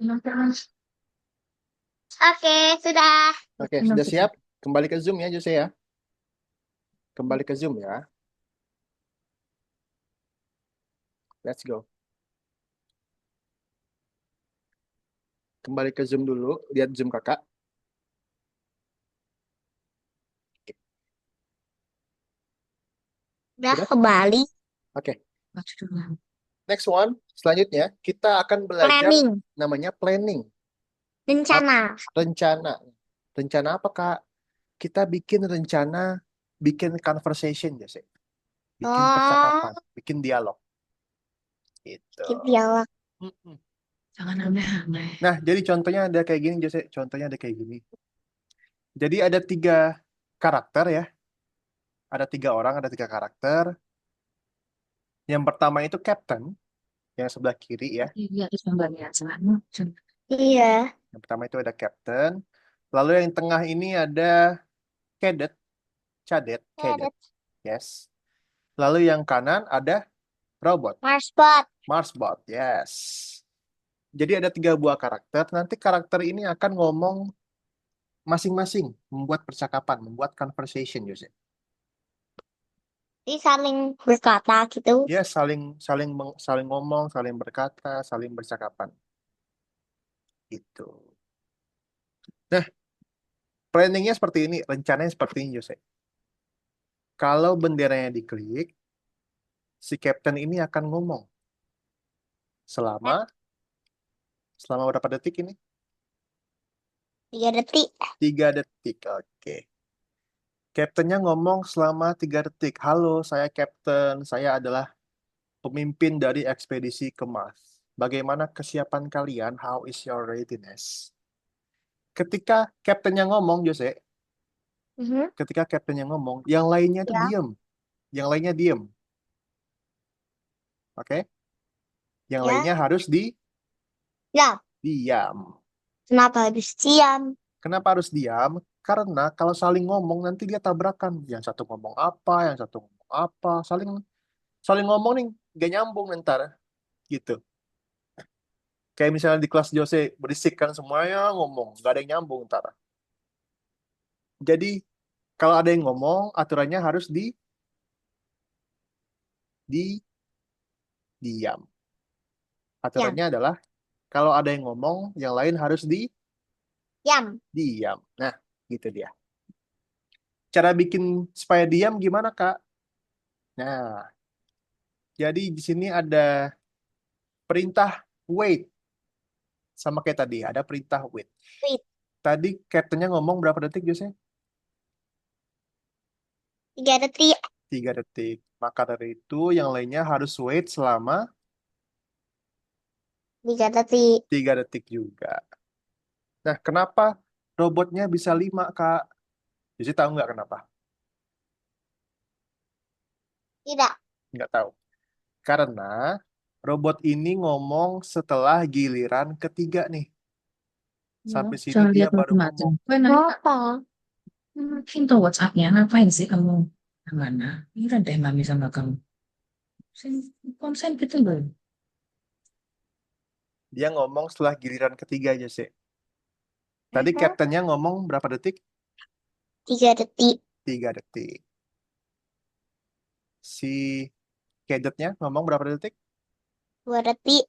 Minum terus. Oke, sudah. Oke, Minum sudah susu. siap? Kembali ke Zoom ya, Jose ya. Kembali ke Zoom ya. Let's go. Kembali ke Zoom dulu. Lihat Zoom kakak. Udah Udah? kembali. Oke. Baca dulu. Next one. Selanjutnya, kita akan belajar Planning. namanya planning. Rencana. Rencana. Rencana apa, Kak? Kita bikin rencana, bikin conversation, Jose. Bikin Oh, percakapan, bikin dialog. Gitu. gitu ya. Mm-mm. Jangan aneh-aneh. Nah, jadi contohnya ada kayak gini, Jose. Contohnya ada kayak gini. Jadi ada 3 karakter ya. Ada 3 orang, ada 3 karakter. Yang pertama itu Captain, yang sebelah kiri ya. Iya, terus pembalian sana. Iya. Yang pertama itu ada Captain. Lalu yang tengah ini ada Cadet, Ya, ada Cadet. Yes. Lalu yang kanan ada Robot, Marspot. Marsbot. Yes. Jadi ada 3 buah karakter. Nanti karakter ini akan ngomong masing-masing, membuat percakapan, membuat conversation, Yose. Jadi saling berkata gitu. Ya, saling saling saling ngomong, saling berkata, saling bercakapan. Gitu. Nah, planningnya seperti ini, rencananya seperti ini, Jose. Kalau benderanya diklik, si Captain ini akan ngomong selama selama berapa detik ini? 3 detik. 3 detik. Oke. Kaptennya ngomong selama 3 detik. Halo, saya Captain. Saya adalah pemimpin dari ekspedisi ke Mars. Bagaimana kesiapan kalian? How is your readiness? Ketika Kaptennya ngomong, Jose, Mhm. ketika Kaptennya ngomong, yang lainnya itu Ya, diem. Yang lainnya diem. Oke? Yang ya, lainnya harus ya. diam. Kenapa harus diam? Kenapa harus diam? Karena kalau saling ngomong nanti dia tabrakan. Yang satu ngomong apa, yang satu ngomong apa, saling saling ngomong nih, gak nyambung ntar gitu. Kayak misalnya di kelas Jose berisik kan semuanya ngomong, gak ada yang nyambung ntar. Jadi kalau ada yang ngomong, aturannya harus di diam. Diam, Aturannya adalah kalau ada yang ngomong, yang lain harus diam. diam. Nah, gitu dia. Cara bikin supaya diam gimana, Kak? Nah, jadi di sini ada perintah wait sama kayak tadi, ada perintah wait. Wait, Tadi captainnya ngomong berapa detik, Jose? 3 detik. 3 detik. Maka dari itu yang lainnya harus wait selama 3 detik. 3 detik juga. Nah, kenapa robotnya bisa 5, Kak? Jadi tahu nggak kenapa? Tidak. Nggak tahu. Karena robot ini ngomong setelah giliran ketiga nih. Ya, Sampai sini jangan dia lihat baru macam-macam. ngomong. Gue nanya, Kenapa? pintu WhatsApp-nya ngapain sih kamu? Mana? Ini udah deh mami sama kamu. Konsen gitu loh. Dia ngomong setelah giliran ketiga aja sih. Tadi Mhm. kaptennya ngomong berapa detik? 3 detik. 3 detik. Si cadetnya ngomong berapa detik? 2 detik.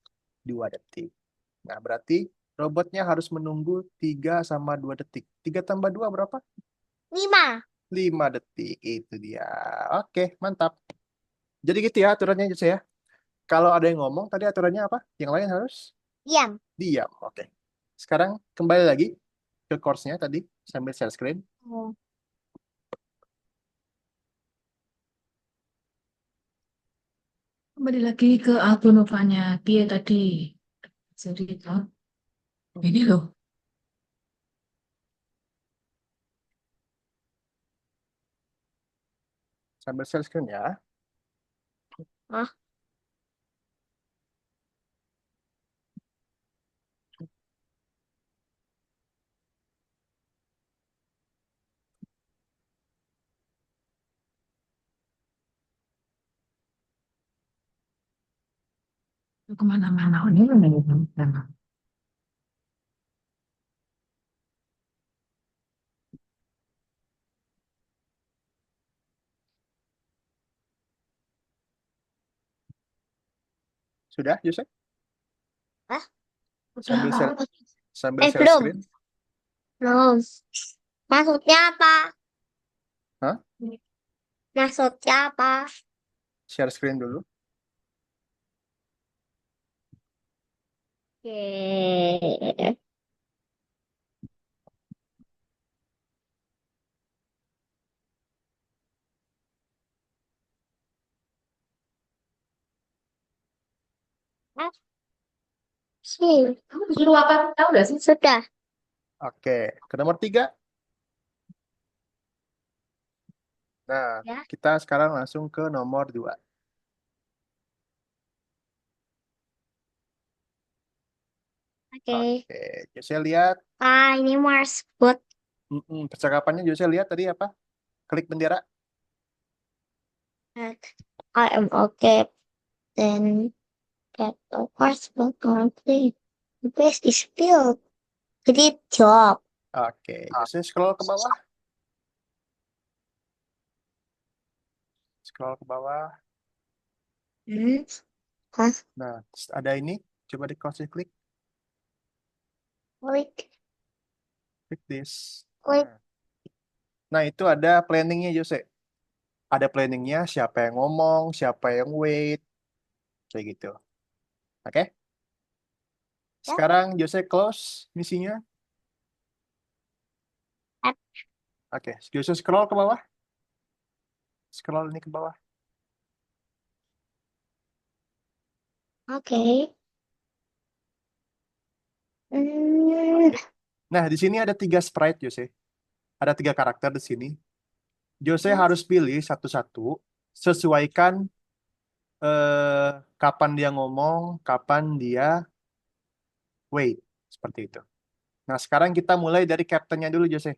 2 detik. Nah, berarti robotnya harus menunggu 3 sama 2 detik. 3 tambah 2 berapa? 5. 5 detik. Itu dia. Oke, mantap. Jadi gitu ya aturannya Jus ya. Kalau ada yang ngomong, tadi aturannya apa? Yang lain harus Diam. diam. Oke. Sekarang kembali lagi ke course-nya tadi sambil share screen. Oh. Kembali lagi ke album Novanya dia tadi. Jadi itu ini loh. Sambil share screen ya. Ah, Kemana-mana. Oh, ini memang. Sudah, Yusuf? ah, Sambil Udah. share sambil share belum. screen. Belum. Maksudnya apa? Hah? Maksudnya apa? Share screen dulu. Oke. Ah, sih. Kamu disuruh apa? Tahu gak sih? Sudah. Oke, ke nomor 3. Nah, Ya. kita sekarang langsung ke nomor 2. Oke. Oke, saya lihat Ah, ini Mars Bot. percakapannya juga saya lihat tadi apa? Klik bendera. I am okay. Then get the Mars Bot complete. The base is filled. Great job. Oke, jadi scroll ke bawah. Scroll ke bawah. Hmm. Hah? Nah, terus ada ini. Coba di cross klik. Click, Click this. click. Nah, itu ada planningnya, Jose. Ada planningnya, siapa yang ngomong, siapa yang wait, kayak gitu. Oke? Ya. Sekarang Jose close misinya. App. Oke, Jose scroll ke bawah. Scroll ini ke bawah. Oke. Hmm, Nah, di sini ada 3 sprite, Jose. Ada 3 karakter di sini. Jose yes. harus pilih satu-satu, sesuaikan kapan dia ngomong, kapan dia wait, seperti itu. Nah, sekarang kita mulai dari captainnya dulu, Jose.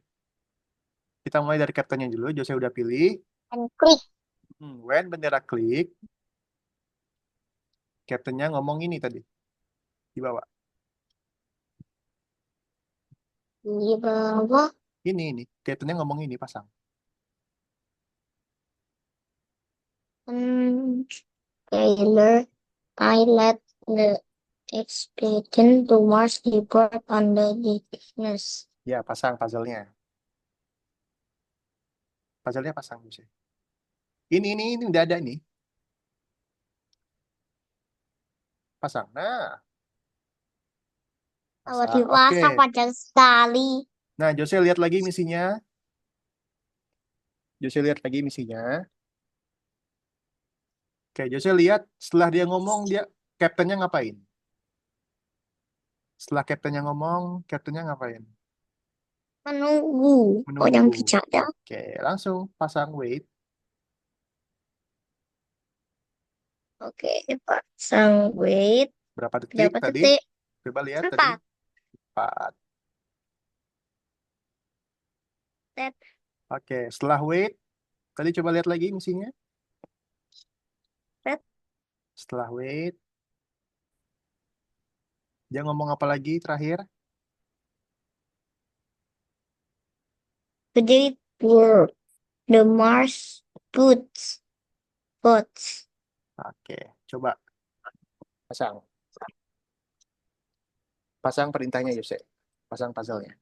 Kita mulai dari captainnya dulu. Jose udah pilih. And click. When bendera klik, captainnya ngomong ini tadi di bawah. Di bawah. Ini. Captainnya ngomong ini pasang. Taylor, I let the expedition to Mars report on the business. Ya, pasang puzzle-nya. Puzzle-nya pasang, Jose. Ini udah ada nih. Pasang. Nah, Kalau pasang. Oke. dipasang panjang sekali. Nah, Jose lihat lagi misinya. Jose lihat lagi misinya. Oke, Jose lihat setelah dia ngomong, dia captainnya ngapain? Setelah kaptennya ngomong, kaptennya ngapain? Menunggu. Oh, yang Menunggu. bicara. Oke, langsung pasang wait. Oke, pasang wait. Berapa detik Berapa tadi? detik? Coba lihat tadi. 4. 4. Set. Oke, setelah wait, tadi coba lihat lagi misinya. Set. Setelah wait, dia ngomong apa lagi terakhir? Today were the Mars boots. Bots. Oke, coba pasang. Pasang perintahnya, Yose. Pasang puzzle-nya.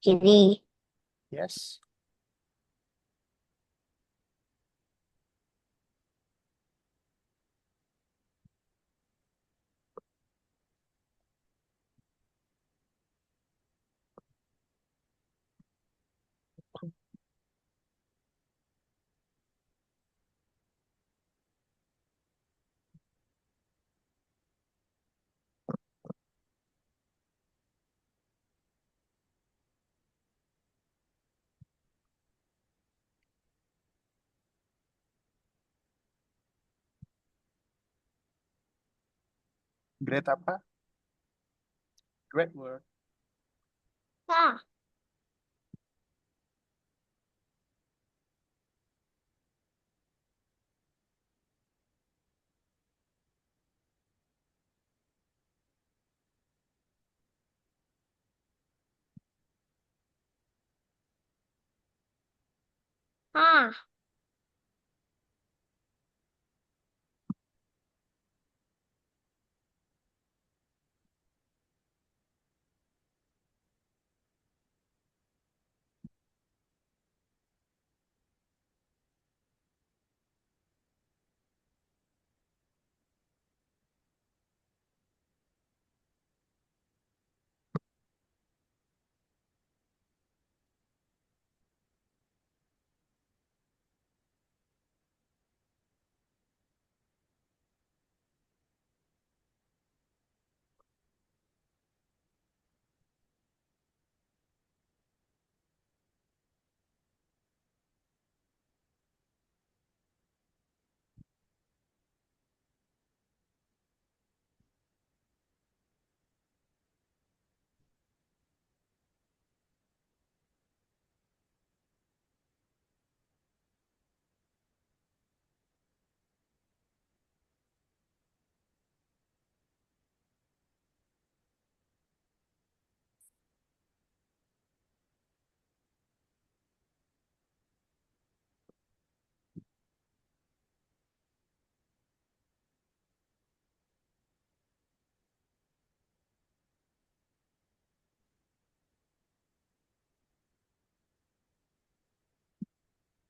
Ini. Yes. Great apa? Great work. Ah. Ah.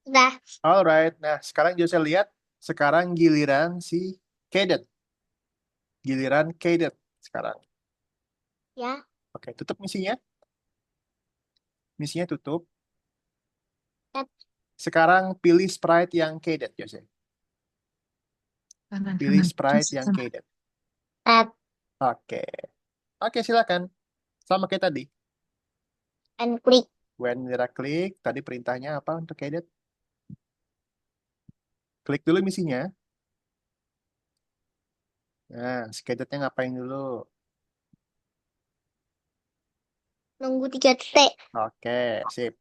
Udah. Alright, nah sekarang Jose lihat, sekarang giliran si Cadet. Giliran Cadet sekarang. Ya. Oke, tutup misinya. Misinya tutup. Tet, Sekarang pilih sprite yang Cadet, Jose. Kanan, Pilih kanan. sprite Terus yang sana. Cadet. tet, Oke. Oke, silakan. Sama kayak tadi. and click. When Mira klik, tadi perintahnya apa untuk Cadet? Klik dulu misinya. Nah, si Cadetnya ngapain dulu? Nunggu 3 detik. Oke, sip.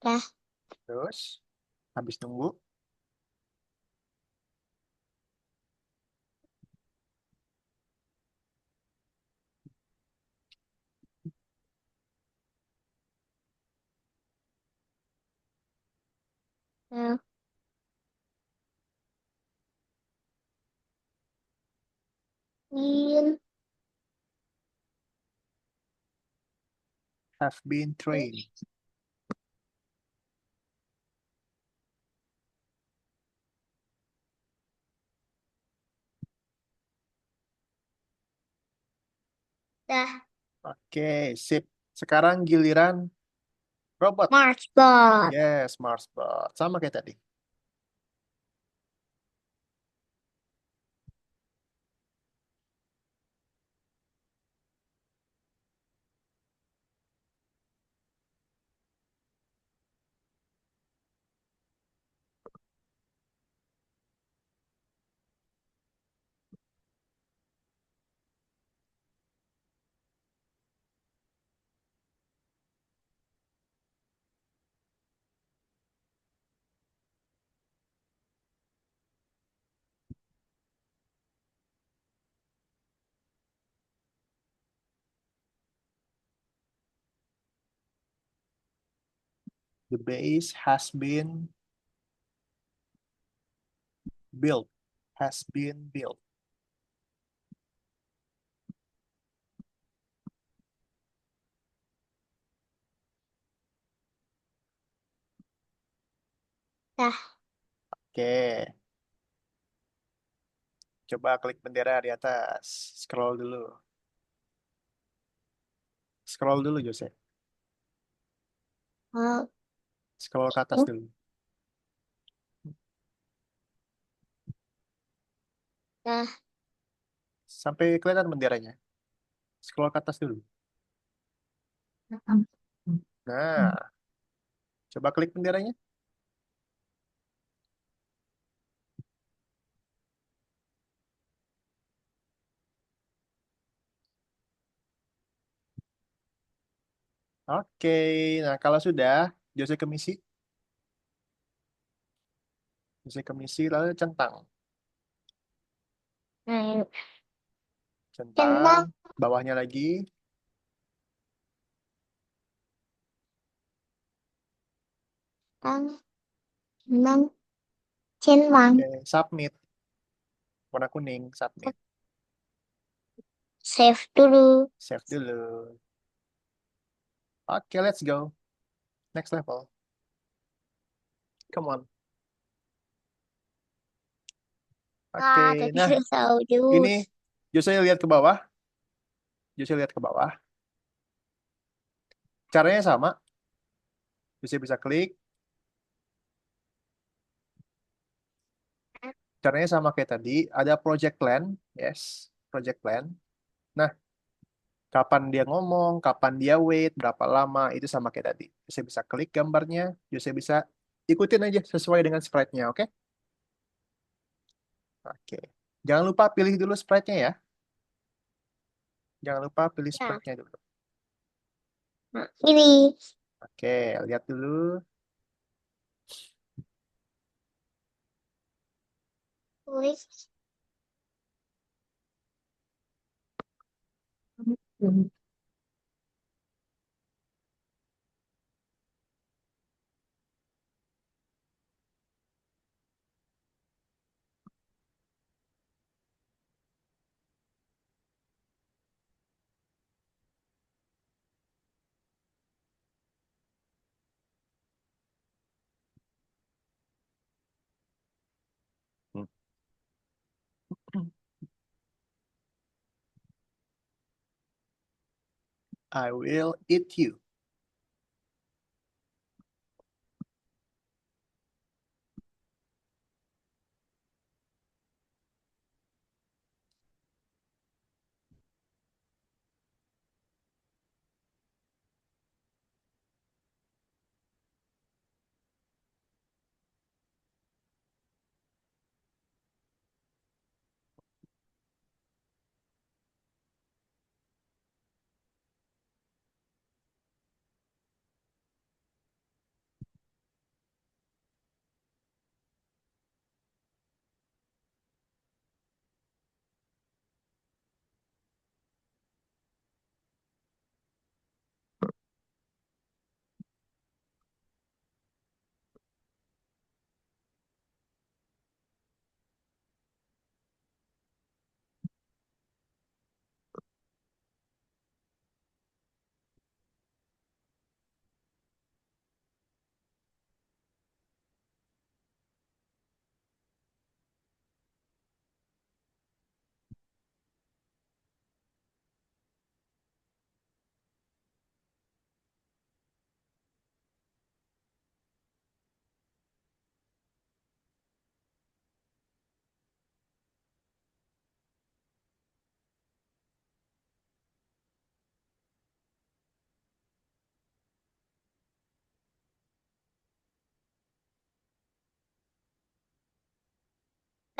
Dah. Terus, habis nunggu, Nah, in. have been trained. Dah. Oke, sip. Sekarang giliran robot. Marchbot. Yes, Marsbot. Sama kayak tadi. The base has been built. Has been built. Dah. Oke, coba klik bendera di atas. Scroll dulu. Scroll dulu, Jose. Oh, Scroll ke atas dulu. dah. Sampai kelihatan benderanya. Scroll ke atas dulu. Nah, coba klik benderanya. Oke, nah kalau sudah, Jose ke misi. Jose ke misi, lalu centang. Nah, Centang, centang, bawahnya lagi. centang, centang, centang. Oke, submit. Warna kuning, submit. Save dulu. Save dulu. Oke, let's go. Next level. Come on. Oke, Ah, ada nah ini dinosaurus. Jose lihat ke bawah. Jose lihat ke bawah. Caranya sama. Jose bisa klik. Caranya sama kayak tadi. Ada project plan. Yes, project plan. Nah, kapan dia ngomong, kapan dia wait, berapa lama, itu sama kayak tadi. Jose bisa klik gambarnya. Jose bisa ikutin aja sesuai dengan sprite-nya, oke? Oke. Jangan lupa pilih dulu sprite-nya ya. Jangan lupa pilih Ya, sprite-nya dulu. nah, ini. Oke, lihat dulu. Tulis. I will eat you.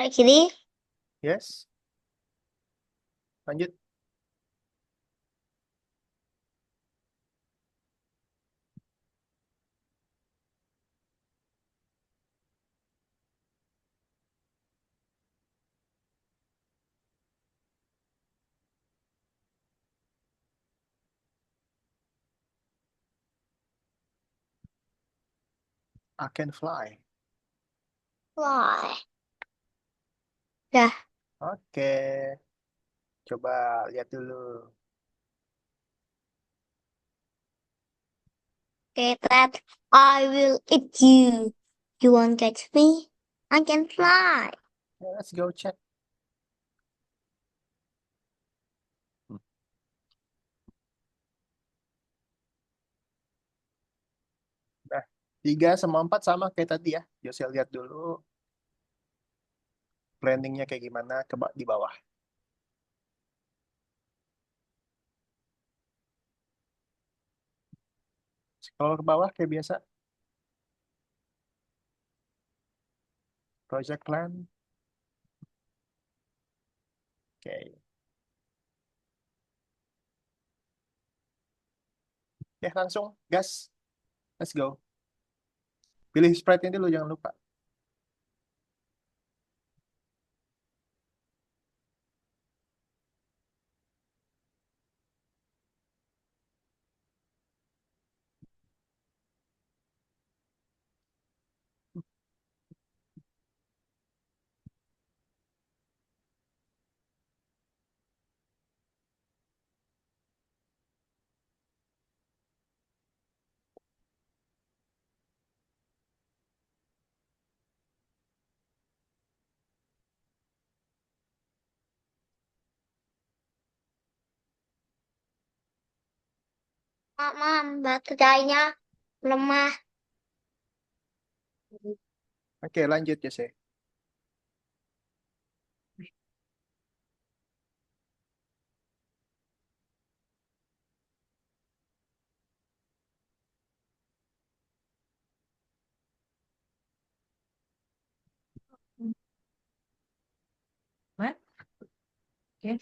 Kayak gini, Yes. Lanjut. I can fly. why? Dah, Oke. Coba lihat dulu. okay, that I will eat you. You won't catch me. I can fly. Let's go check. Hmm. Nah, 3 sama 4 sama kayak tadi ya. Jose lihat dulu planningnya kayak gimana di bawah. Scroll ke bawah kayak biasa. Project plan. Oke. Ya, langsung gas. Let's go. Pilih sprite-nya dulu, jangan lupa. Mam, baterainya lemah. Oke, lanjut Jose. What? Oke.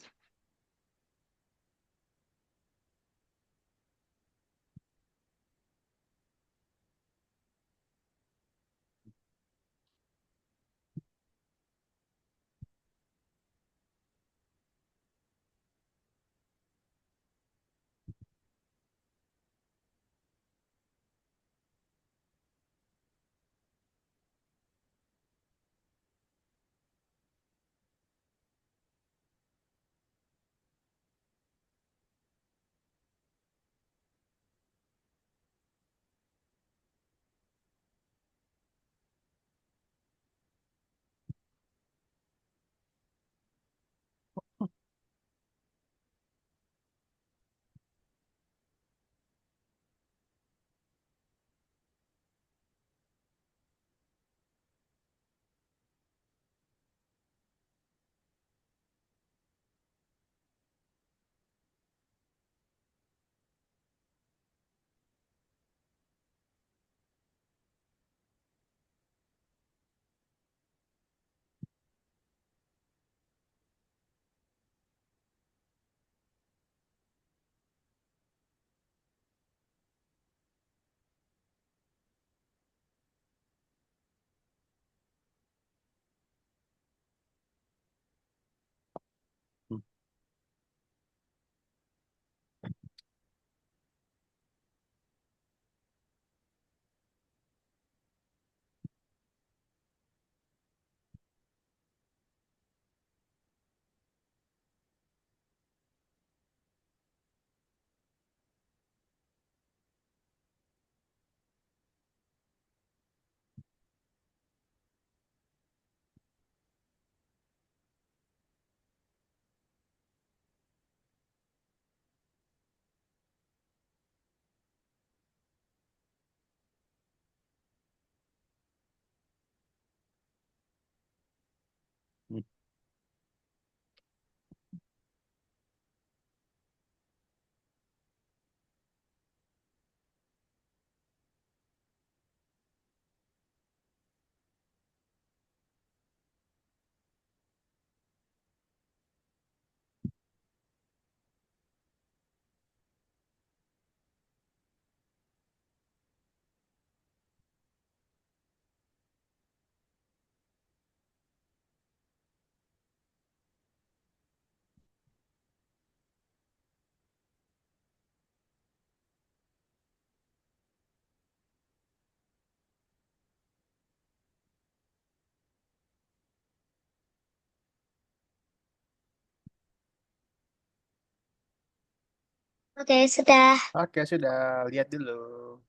Oke, sudah. Oke, sudah. Lihat dulu.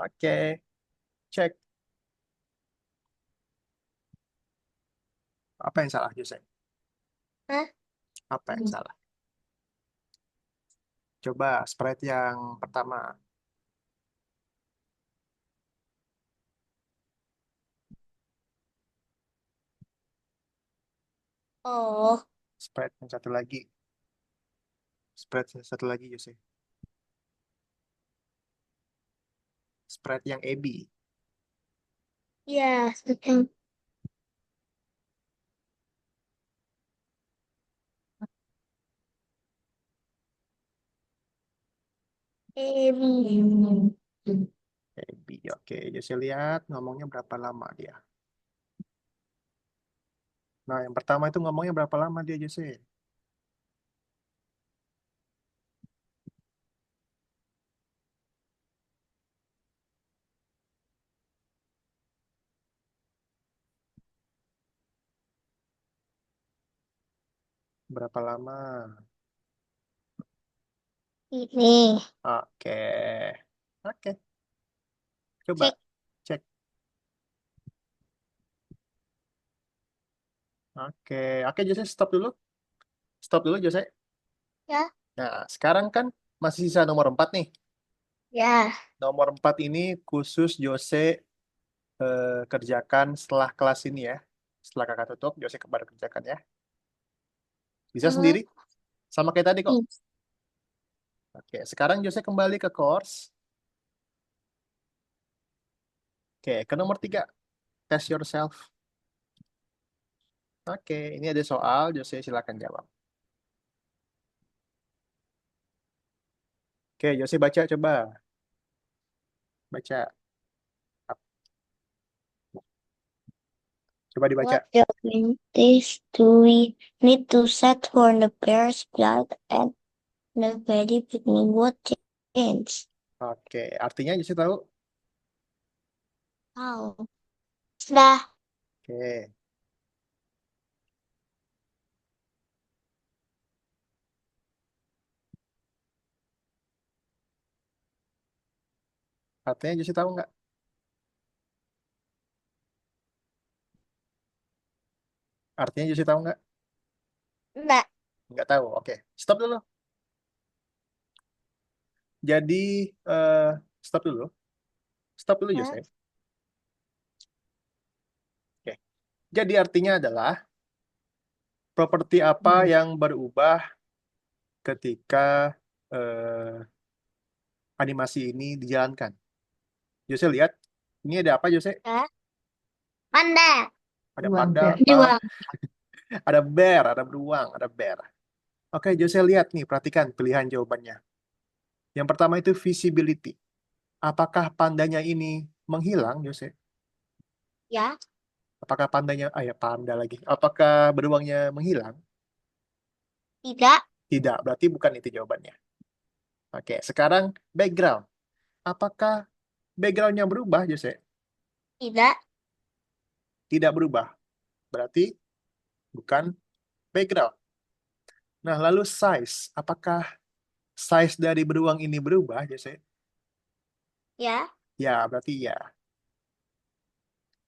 Oke, cek. Apa yang salah, Jose? Hah? Apa yang salah? Coba sprite yang pertama. Oh, Sprite yang satu lagi. Sprite yang satu lagi, Jose. Sprite yang AB. ya, sedang. Em, AB. Oke, Jose lihat ngomongnya berapa lama dia. Nah, yang pertama itu ngomongnya berapa lama dia, Jose? Berapa lama? ini. Oke. Oke, coba Cek cek. Oke, oke Jose stop dulu. Stop dulu Jose. ya. Nah, sekarang kan masih sisa nomor 4 nih. Ya. Nomor 4 ini khusus Jose kerjakan setelah kelas ini ya. Setelah kakak tutup, Jose baru kerjakan ya. Bisa Hmm, sendiri, sama kayak tadi kok. i- Oke, sekarang Jose kembali ke course. Oke, ke nomor 3. Test yourself. Oke, ini ada soal, Jose silakan jawab. Oke, Jose baca coba. Baca. Coba dibaca. What documents do we need to set for the bear's blood and the body between what change? Oke, artinya Jose tahu. How? Sudah. Oke, artinya Jose tahu nggak? Artinya Jose tahu nggak? Enggak. Nggak tahu. Oke, stop dulu. Jadi, eh stop dulu. Stop dulu, Hah? Jose. Oke. Jadi artinya adalah properti apa yang berubah ketika eh, animasi ini dijalankan. Jose lihat, ini ada apa, Jose? Hah? Panda. Ada panda apa? Dua. Ada bear, ada beruang, ada bear. Oke, Jose lihat nih, perhatikan pilihan jawabannya. Yang pertama itu visibility. Apakah pandanya ini menghilang, Jose? Ya. Apakah pandanya, ya panda lagi. Apakah beruangnya menghilang? Tidak. Tidak, berarti bukan itu jawabannya. Oke, sekarang background. Apakah backgroundnya berubah, Jose? Tidak. Tidak berubah. Berarti bukan background. Nah, lalu size. Apakah size dari beruang ini berubah, Jose? Ya. Ya, berarti ya.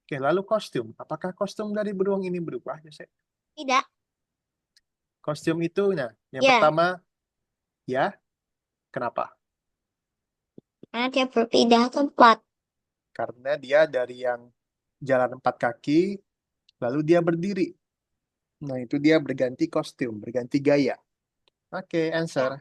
Oke, lalu kostum. Apakah kostum dari beruang ini berubah, Jose? Tidak. Kostum itu, nah, yang Ya. pertama, ya. Kenapa? Karena dia berpindah tempat. Karena dia dari yang jalan 4 kaki, lalu dia berdiri. Nah, itu dia berganti kostum, berganti gaya. Oke, answer. Ya.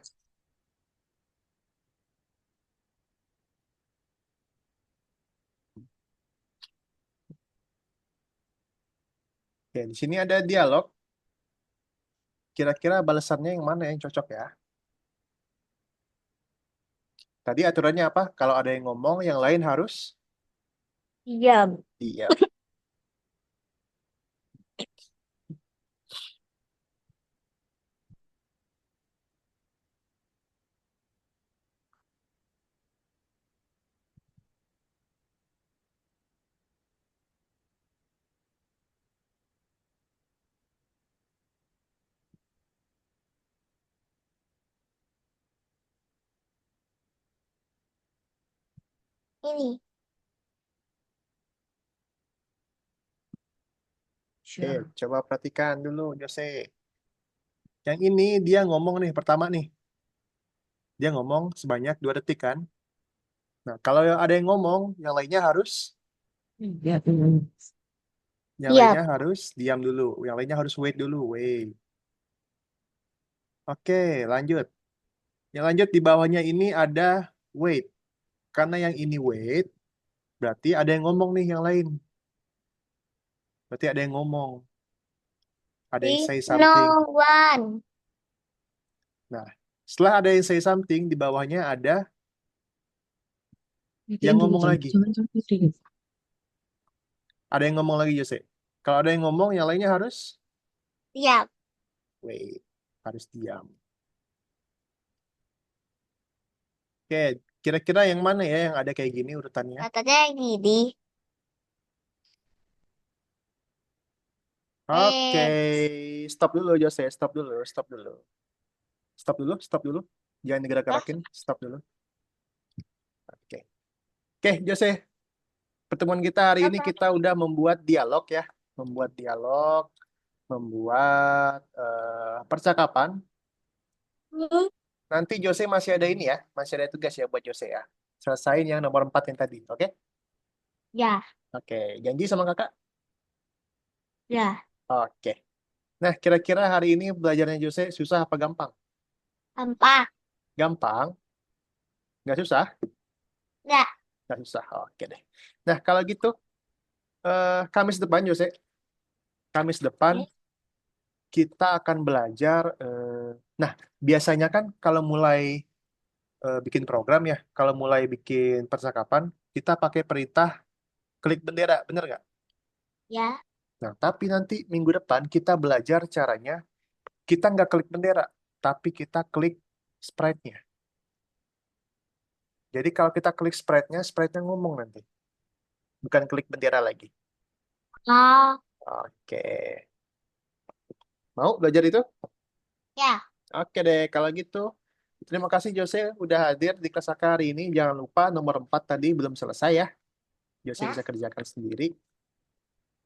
Oke, di sini ada dialog. Kira-kira balasannya yang mana yang cocok ya? Tadi aturannya apa? Kalau ada yang ngomong, yang lain harus Diam. diam. Ini. Oke, Sure. coba perhatikan dulu, Jose. Yang ini dia ngomong nih, pertama nih. Dia ngomong sebanyak 2 detik kan. Nah, kalau ada yang ngomong, Ya, benar. yang Siap. lainnya harus diam dulu. Yang lainnya harus wait dulu, wait. Oke, lanjut. Yang lanjut di bawahnya ini ada wait. Karena yang ini wait, berarti ada yang ngomong nih yang lain. Berarti ada yang ngomong. Ada yang say something. No one. Nah, setelah ada yang say something, di bawahnya ada yang Matiin dulu, ngomong lagi. jangan sampai dingin. Ada yang ngomong lagi, Jose. Kalau ada yang ngomong, yang lainnya harus Siap. wait. Harus diam. Oke, kira-kira yang mana ya yang ada kayak gini urutannya? Katanya gini. Oke, Eh, stop dulu, Jose. Stop dulu, stop dulu. Stop dulu, stop dulu. Jangan ah, digerak-gerakin. Stop dulu. Oke. Oke, Jose. Pertemuan kita hari ini apa? kita udah membuat dialog ya. Membuat dialog, membuat percakapan. Hmm, Nanti Jose masih ada ini ya. Masih ada tugas ya buat Jose ya. Selesain yang nomor 4 yang tadi. Oke? Ya, Oke. Janji sama kakak? ya. Oke. Nah, kira-kira hari ini belajarnya Jose susah apa gampang? Tanpa. Gampang? Nggak susah? Ya. Nggak susah. Oke deh. Nah, kalau gitu, Kamis depan Jose. Kamis depan Eh, kita akan belajar. Nah, biasanya kan kalau mulai bikin program ya, kalau mulai bikin percakapan, kita pakai perintah klik bendera, bener nggak? Ya. Nah, tapi nanti minggu depan kita belajar caranya, kita nggak klik bendera, tapi kita klik sprite-nya. Jadi kalau kita klik sprite-nya, sprite-nya ngomong nanti, bukan klik bendera lagi. Oh, Oke, mau belajar itu? ya. Oke deh, kalau gitu. Terima kasih Jose udah hadir di kelas kakak hari ini. Jangan lupa nomor 4 tadi belum selesai ya. Jose Ya. bisa kerjakan sendiri.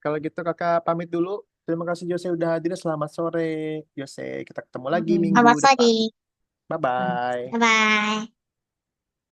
Kalau gitu kakak pamit dulu. Terima kasih Jose udah hadir. Selamat sore, Jose. Kita ketemu lagi minggu Selamat depan. pagi. Bye-bye. Bye-bye.